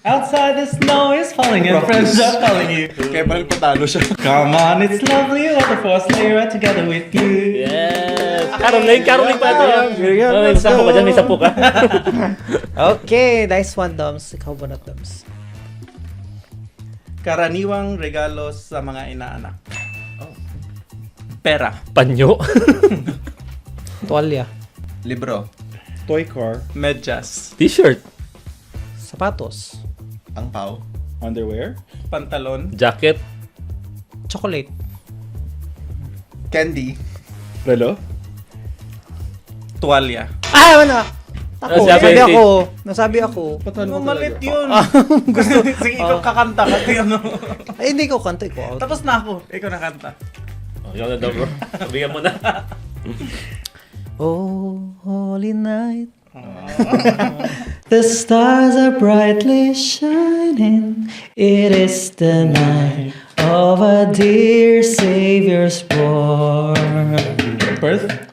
Outside the snow is falling and friends are calling you. Kaya parang patalo siya. Come on, it's lovely when the four sleigh ride together with you. Yes. Caroling pa ito. May sapo ka dyan, may sapo ka. Okay, nice one, Doms. Ikaw ba na, Doms? Karaniwang regalo sa mga inaanak. Pera. Panyo. Tuwalya. Libro. Toy car. Medyas. T-shirt. Sapatos. Ang pau. Underwear. Pantalon. Jacket. Chocolate. Candy. Relo. Tuwalya. Ah, ano? Ako, Nasabi- nasabi ako. Patalo ko Malit talaga. yun. Gusto. Sige, ikaw kakanta. Kasi ano. Ay, hindi ko kanta ko. Tapos na ako. Ikaw nakanta. Oh, yun na daw, bro. Sabihan mo na. Oh, holy night. The stars are brightly shining. It is the night of a dear Savior's born.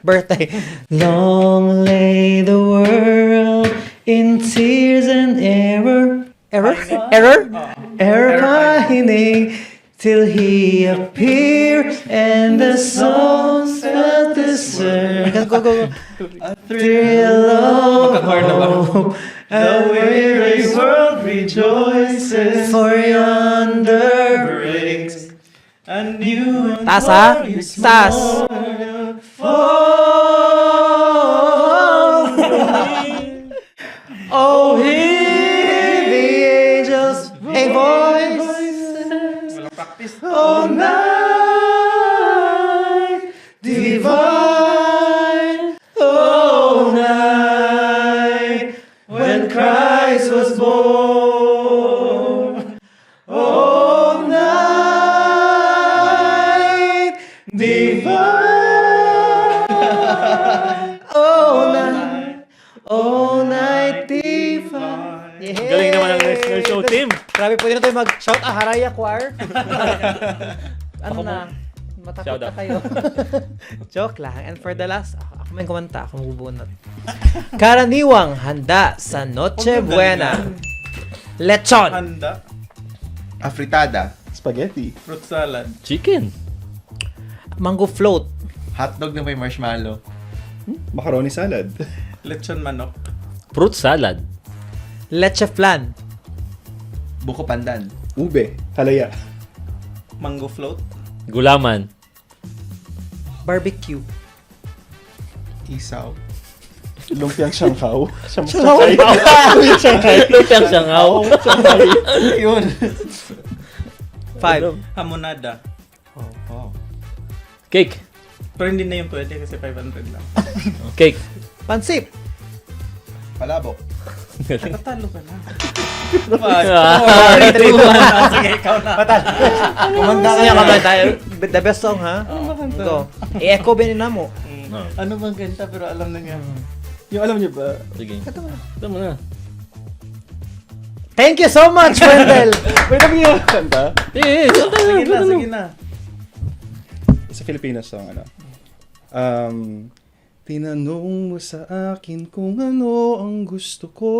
Birthday. Long lay the world in tears and error pining till he appeared and the songs felt the surge. Go. A thrill of hope. The weary world rejoices for yonder breaks a new and glorious morning. Oh, hear the angels' voices. Oh, night divine. Oh, night when Christ was born. Oh, night divine. Oh, night divine. Yeah. Galing naman ang national show team. Grabe, pwede na tayo mag-shout Haraya Choir. Ano na? Matakot Shout na out. kayo. Joke lang. And for the last, ako may kumanta, ako magbubunot. Karaniwang handa sa Noche Buena. Lechon. Handa. Afritada. Spaghetti. Fruit salad. Chicken. Mango float. Hotdog na may marshmallow. Macaroni salad. Lechon manok. Fruit salad. Leche flan. Buko pandan. Ube. Halaya. Mango float. Gulaman. Barbecue. Isaw. Lumpiang Shanghao. Lumpiang Shanghao. Yun. 5. Hamonada. Oh. Cake. Pero hindi na yun pwede kasi 500 lang. Cake. Pansip. Palabok. Tatalo ka na. 3, 2, 1. Sige, ikaw na. Kumanda ka naman tayo. The best song, ha? Go. I-echo ba nila mo? Ano bang kanta pero alam na niya. Yung alam niyo ba? Sige. Ito mo na. Thank you so much, Wendell! Wait, alam niyo yung kanta? Sige na. Sa Filipinas song, ano? Tinanong mo sa akin kung ano ang gusto ko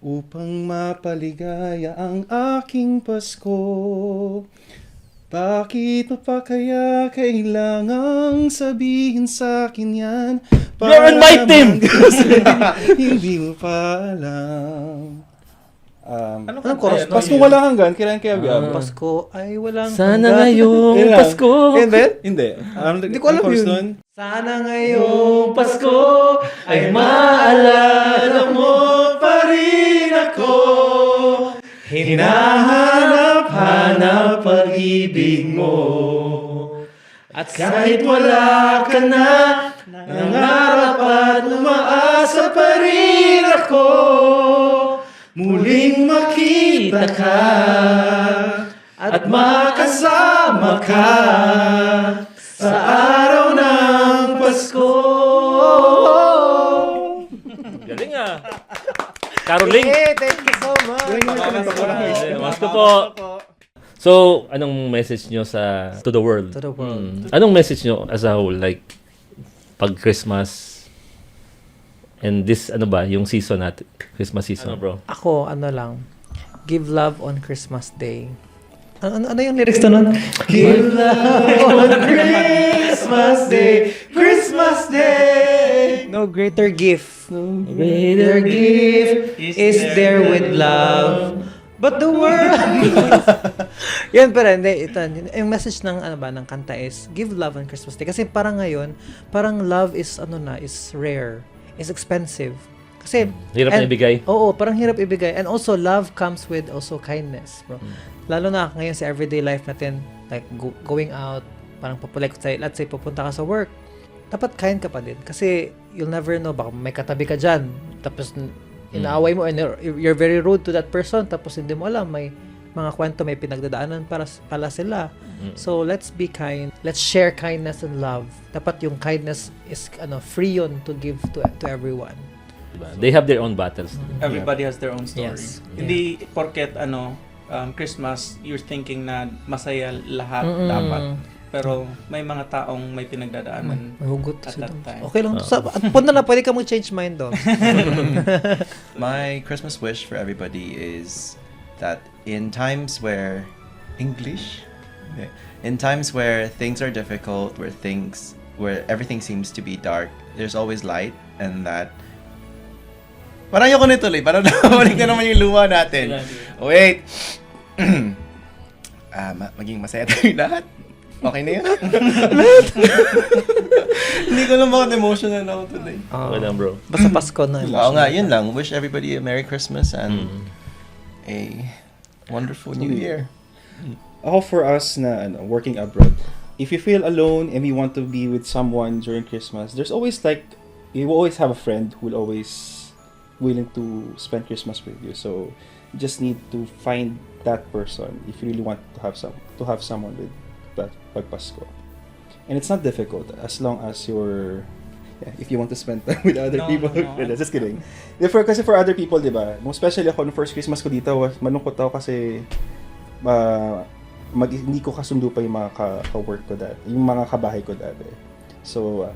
upang mapaligaya ang aking Pasko. Bakit mo pa kaya kailangang sabihin sa akin yan? You're on my team! Hindi mo pa alam. Anong chorus? Pasko wala hanggan, kailan kaya biyab? Pasko ay walang Sana hanggan. ngayong Yun lang. Pasko. Yun ba? Hindi. Hindi ko alam chorus yun. nun? Sana ngayong Pasko ay maalala mo pa rin ako. Hinahanap-hanap pag-ibig mo. At kahit wala ka na, nangarap at umaasa pa rin ako. Muling makita ka at makasama ka sa araw ng Pasko. Galing ah. Caroling. Hey, thank you so much. Pasko po. So, anong message nyo to the world? To the world. Anong message nyo as a whole? Like, pag Christmas, and this, yung season natin? Christmas season, bro. Ako, lang, give love on Christmas Day. Ano yung lyrics na nun? Give love on Christmas Day, Christmas Day. No greater gift. No greater gift is there with love. But the world... Yan, pero hindi. Ito, yung message ng, ng kanta is, give love on Christmas Day. Kasi parang ngayon, parang love is, is rare. Is expensive. Kasi... Hirap na ibigay. Oo, parang hirap ibigay. And also, love comes with also kindness, bro. Lalo na ngayon sa everyday life natin, like going out, parang like, let's say, pupunta ka sa work, dapat kind ka pa din. Kasi you'll never know, baka may katabi ka dyan, tapos inaaway mo, and you're very rude to that person, tapos hindi mo alam, may mga kwento, may pinagdadaanan pala sila. So, let's be kind. Let's share kindness and love. Dapat yung kindness is free yun to give to everyone. They have their own battles. Everybody has their own story. Yes. Hindi porket Christmas, you're thinking na masaya lahat dapat. Pero may mga taong may pinagdadaanan Mahugot at sila. that time. Okay lang. At punta na, pwede ka mag-change mind doon. My Christmas wish for everybody is that in times where in times where things are difficult, where everything seems to be dark, there's always light, and that parang ayoko nito parang nabalik na naman yung luha natin. Wait. Maging masaya tayo lahat. Okay na yun? Hindi ko lang bakit emotional ako today. Okay lang, bro. Basta Pasko na. Oo nga, yun lang. Wish everybody a Merry Christmas and a wonderful New Year. Ako for us na working abroad, if you feel alone and you want to be with someone during Christmas, there's always you will always have a friend who will always willing to spend Christmas with you. So you just need to find that person if you really want to have someone with that Pasko. And it's not difficult as long as if you want to spend time with other people. No. Just kidding. Kasi for other people, di ba? Most especially ako, no first Christmas ko dito, malungkot ako kasi hindi ko kasundo pa yung mga ka-work ko dati, yung mga kabahay ko dati. So,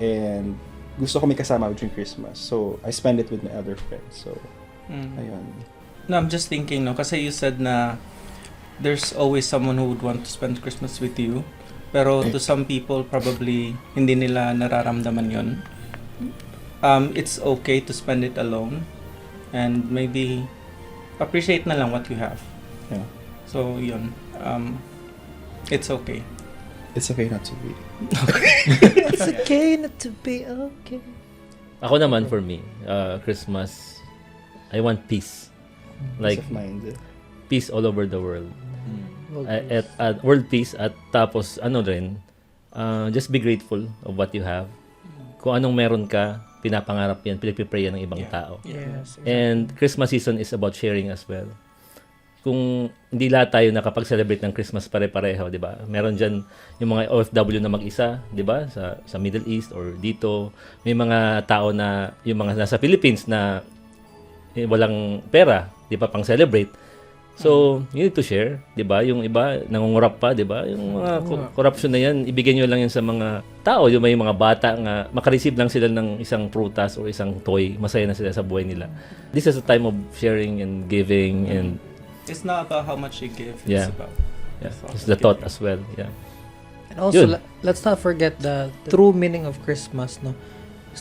and gusto ko may kasama during Christmas. So, I spend it with my other friends. So, ayun. No, I'm just thinking, kasi you said na there's always someone who would want to spend Christmas with you. Pero to some people, probably hindi nila nararamdaman yon. It's okay to spend it alone. And maybe appreciate na lang what you have. Yeah. So, yun. It's okay. It's okay not to be. It's okay not to be okay. Ako naman, for me, Christmas, I want peace. Like, Peace of mind. peace all over the world. At world peace, at tapos, rin, just be grateful of what you have. Kung anong meron ka, pinapangarap yan, pinipipray yan ng ibang tao. Yes. And Christmas season is about sharing as well. Kung hindi lahat tayo nakapag-celebrate ng Christmas pare-pareho, di ba? Meron dyan yung mga OFW na mag-isa, di ba? Sa Middle East or dito. May mga tao na, yung mga nasa Philippines na walang pera, di ba, pang-celebrate. So, you need to share, di ba? Yung iba, nangungurap pa, di ba? Yung mga corruption na yan, ibigay nyo lang yan sa mga tao. Yung may mga bata nga, makareceive lang sila ng isang prutas o isang toy, masaya na sila sa buhay nila. This is a time of sharing and giving and It's not about how much you give. It's Yeah. about it's the thought as well. Yeah. And also, Yun. let's not forget the true meaning of Christmas, no?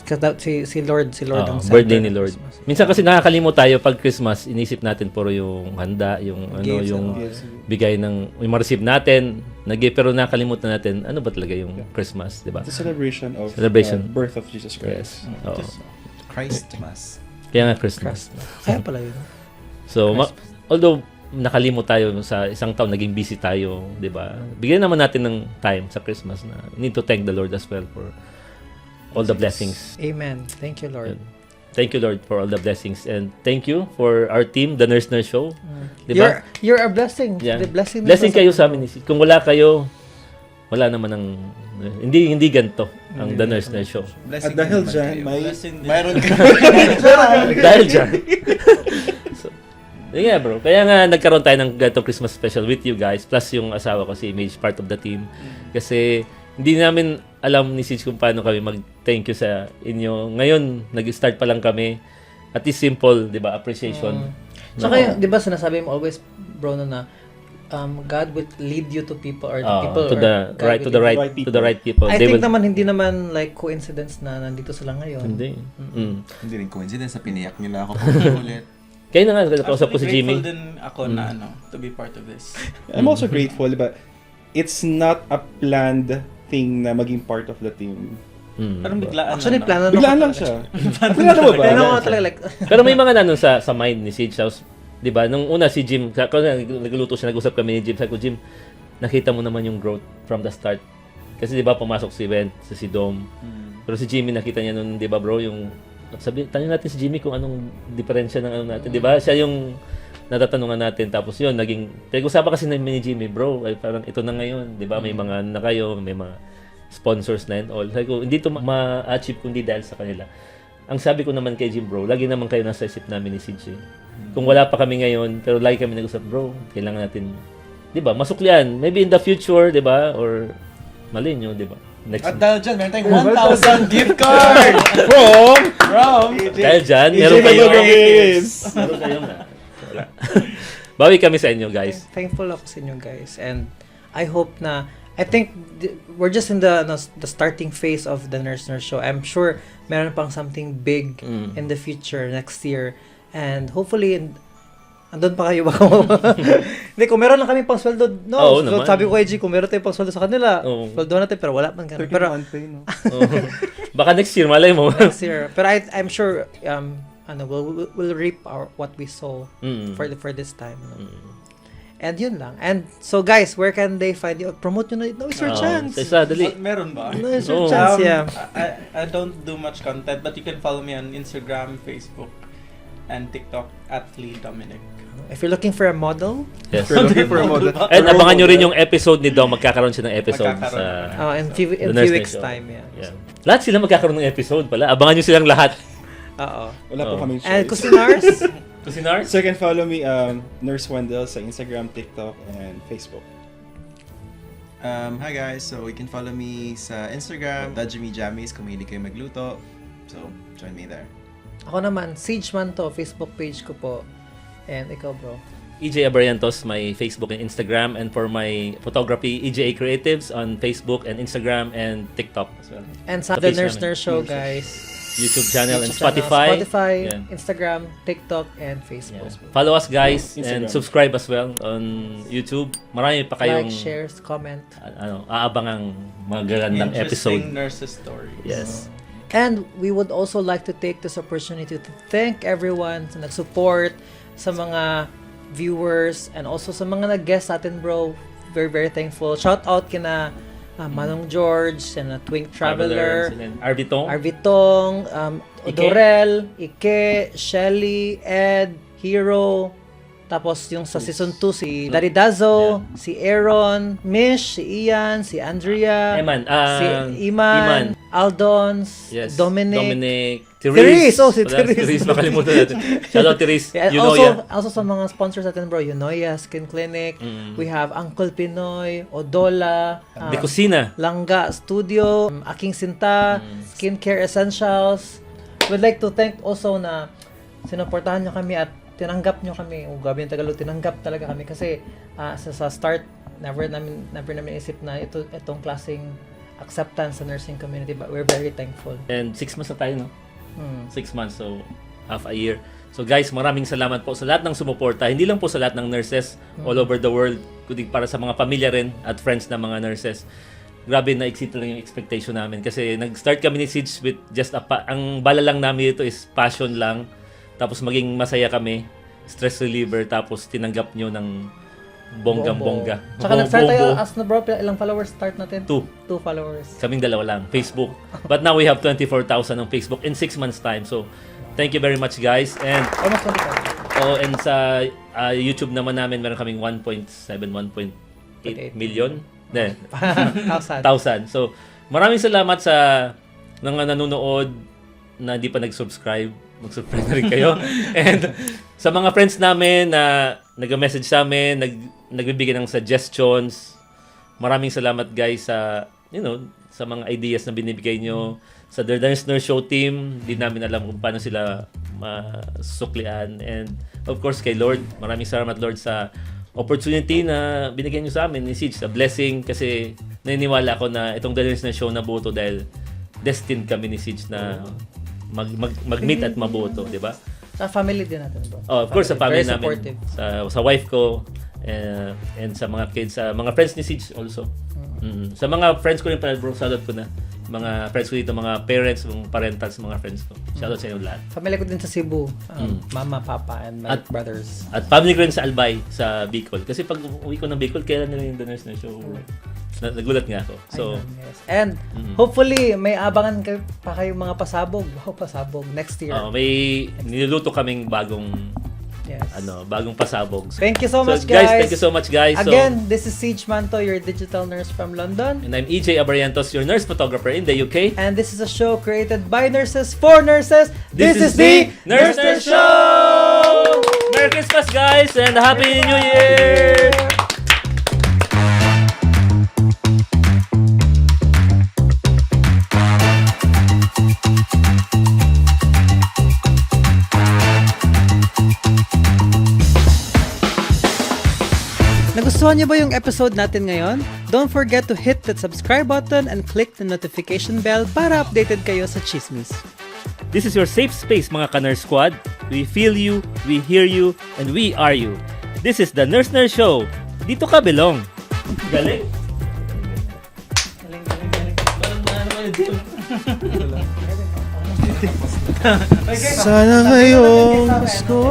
Kasi si Lord ang Birthday center ni ng Lord. Christmas. Minsan kasi nakakalimot tayo pag Christmas, inisip natin puro yung handa, yung Gifts yung and bigay ng yung ma-receive natin, pero nakalimutan natin ano ba talaga yung Christmas, di ba? The celebration of Celebration. birth of Jesus Christ. Yes. Oo. Christmas. Kaya nga Christmas. Kaya pala yun. So, although nakalimot tayo sa isang taon, naging busy tayo, di ba? Bigyan naman natin ng time sa Christmas na we need to thank the Lord as well for all the blessings. Amen. Thank you, Lord. Thank you, Lord, for all the blessings. And thank you for our team, the Nurse Show. Di ba? You're a blessing. Yeah. The blessing. Blessing kayo sa amin. Kung wala kayo, wala naman ang hindi ganito ang The Nurse Show. At dahil dyan, blessing din. Mayroon ka. Dahil dyan. So, yeah, bro. Kaya nga nagkaroon tayo ng ganito Christmas special with you guys. Plus yung asawa ko si Image, part of the team. Kasi hindi namin alam ni Sid kung paano kami mag-thank you sa inyo. Ngayon, nag-start pa lang kami. At least simple, di ba? Appreciation. Tsaka yung, di ba sinasabi mo always, bro, na God will lead you to people or the people to or the God right will to the lead right right to the right people. I They think will- naman hindi naman like coincidence na nandito sila ngayon. Hindi. Hindi rin coincidence na piniyak nila ako ulit. Kaya na nga, nakausap ko si Actually, Jimmy. grateful din ako na to be part of this. I'm also grateful, but it's not a planned thing na maging part of the team. Parang biglaan Actually, lang, plano Biglaan lang siya. Plano mo ba? Plano ko talaga like, Pero may mga nanon sa mind ni Sid House. 'Di ba? Nung una si Jim, nagluto siya, nag-usap kami ni Jim. Sabi ko, Jim, nakita mo naman yung growth from the start. Kasi 'di ba pumasok si Ben, si Dom. Pero si Jimmy nakita niya noon, 'di ba, bro, yung tanong natin si Jimmy kung anong diferensya ng ano natin, 'di ba? Siya yung natatanungan natin, tapos yun naging pinag-usapan kasi namin ni Jimmy, bro, ay parang ito na ngayon, 'di ba? May mga na kayo, may mga sponsors na and all. Sabi ko, hindi to ma-achieve kundi dahil sa kanila. Ang sabi ko naman kay Jim, bro, lagi naman kayo nasa isip namin ni Sid. Kung wala pa kami ngayon, pero lagi kami nag-usap, bro, kailangan natin, 'di ba? Masuklian, maybe in the future, 'di ba? Or mali nyo, 'di ba? Next. At dahil dyan, meron tayong 1,000 gift card! From Dahil dyan, meron kayong wala. Bawi kami sa inyo, guys. thankful ako sa inyo guys, and I hope na I think we're just in the starting phase of the Nurse Show. I'm sure meron pang something big in the future next year, and hopefully andun pa kayo ba? Hindi, kung meron lang kami pang sweldo, no. Oo, So, naman. sabi ko kay G, kung meron tayong pang sweldo sa kanila, Oo. sweldo natin, pero wala man ganun. Pero pay, no? Baka next year, malay mo. next year, pero I'm sure we'll reap what we sow for this time. No? And yun lang. And so guys, where can they find you? Promote nyo na. No, it's your chance. Dali. Meron ba? No, it's your Oo. chance, yeah. I don't do much content, but you can follow me on Instagram, Facebook, and TikTok at Lee Dominic. If you're looking for a model, Yes. We're looking for a model. And abangan nyo rin yung episode ni Dom. Magkakaroon siya ng episode sa... in few The Nurse weeks Show. time, yeah. Yeah. Lahat sila magkakaroon ng episode pala. Abangan nyo silang lahat. Oo. Wala po Oh. kaming And choice. Cuisinars, Cuisinars? So you can follow me, Nurse Wendell, sa Instagram, TikTok, and Facebook. Hi guys, so you can follow me sa Instagram, Dajimi Jammies, kung mahilig kayo magluto. So, join me there. ako naman, Sage man to, Facebook page ko po. And ikaw, bro. EJ Abriantos, my Facebook and Instagram. And for my photography, EJ Creatives on Facebook and Instagram and TikTok as well. And sa Sa The page Nurse namin. Show, guys. YouTube channel and YouTube channel, Spotify. Yeah. Instagram, TikTok, and Facebook. Yeah. Follow us guys and Instagram. subscribe as well on YouTube. Marami pa kayong Like, shares, comment. aabangang magagandang episode. Interesting nurses stories. Yes. And we would also like to take this opportunity to thank everyone sa nag-support, sa mga viewers, and also sa mga nag-guest sa atin, bro. Very, very thankful. Shout out kina Manong George, sina Twink Traveler, Arvitong. Arvitong, Ike. Odorel, Ike, Shelly, Ed, Hero, tapos yung sa season 2 si Daddy Dazo, si Aaron, Mish, si Ian, si Andrea, Eman. si Iman, Aldons, Yes. Dominic, Therese. Therese, oh, si Wala, Therese. makalimutan natin. Shout out Therese. Yeah, You know ya. also sa mga sponsors natin, bro, Unoya Skin Clinic, Mm. we have Uncle Pinoy, Odola, De Cocina. Langga Studio, Aking Sinta, Skincare Essentials. We'd like to thank also na sinuportahan nyo kami at tinanggap nyo kami. Gabi yung Tagalog, tinanggap talaga kami kasi sa start, never namin isip na itong klaseng acceptance sa nursing community, but we're very thankful. And 6 months na tayo, no? Hmm. 6 months, so half a year. So guys, maraming salamat po sa lahat ng sumuporta. Hindi lang po sa lahat ng nurses all over the world, kundi para sa mga pamilya rin at friends ng mga nurses. Grabe na exceed lang yung expectation namin kasi nag-start kami ni Siege with just ang bala lang namin ito is passion lang. Tapos maging masaya kami, stress reliever, tapos tinanggap nyo ng bonggang-bongga. Tsaka nag-start tayo Bobo. as na bro, ilang followers start natin? 2. 2 followers. Kaming dalawa lang, Facebook. But now we have 24,000 on Facebook in 6 months time. So, thank you very much guys. And Almost 25. and sa YouTube naman namin, meron kaming 1.8 million. Ne, 1,000. 1,000. So, maraming salamat sa mga nanonood na hindi pa nag-subscribe. Mag-subscribe na rin kayo. And sa mga friends namin na nag-message sa amin, nagbibigay ng suggestions. Maraming salamat guys sa, sa mga ideas na binibigay nyo. Sa The Nurse Show team, hindi namin alam kung paano sila masuklian. And of course kay Lord, maraming salamat Lord sa opportunity na binigyan nyo sa amin ni Siege, sa blessing, kasi naniniwala ako na itong The Nurse Show na buo to dahil destined kami ni Siege na mag-meet at mabuo to, di ba? Sa family din natin, bro. Oh, of course, sa family Very namin. supportive. Sa wife ko, and sa mga kids, sa mga friends ni Siege also. Sa mga friends ko rin pala, bro, shoutout ko na. Mga friends ko dito, mga parents, mga parentals, mga friends ko. Shoutout sa inyo lahat. Family ko din sa Cebu. Mama, papa, and my brothers. At family ko rin sa Albay, sa Bicol. Kasi pag uwi ko ng Bicol, kailan nila yung The Nurse na show? Nagulat nga ako. So, Ayun, yes. And hopefully, may abangan pa kayong mga pasabog. Wow, pasabog. Next year. may niluluto kaming bagong Yes. bagong pasabog. Thank you so much, guys. guys. Thank you so much, guys. Again, this is Siege Manto, your digital nurse from London. And I'm EJ Abarientos, your nurse photographer in the UK. And this is a show created by nurses for nurses. This is the Nurse Show! Merry Christmas, guys, and Happy New Year! Nagustuhan niyo ba yung episode natin ngayon? Don't forget to hit that subscribe button and click the notification bell para updated kayo sa chismis. This is your safe space, mga ka-Nurse Squad. We feel you, we hear you, and we are you. This is the Nurse Show. Dito ka belong. Galing. Sana ngayong Pasko.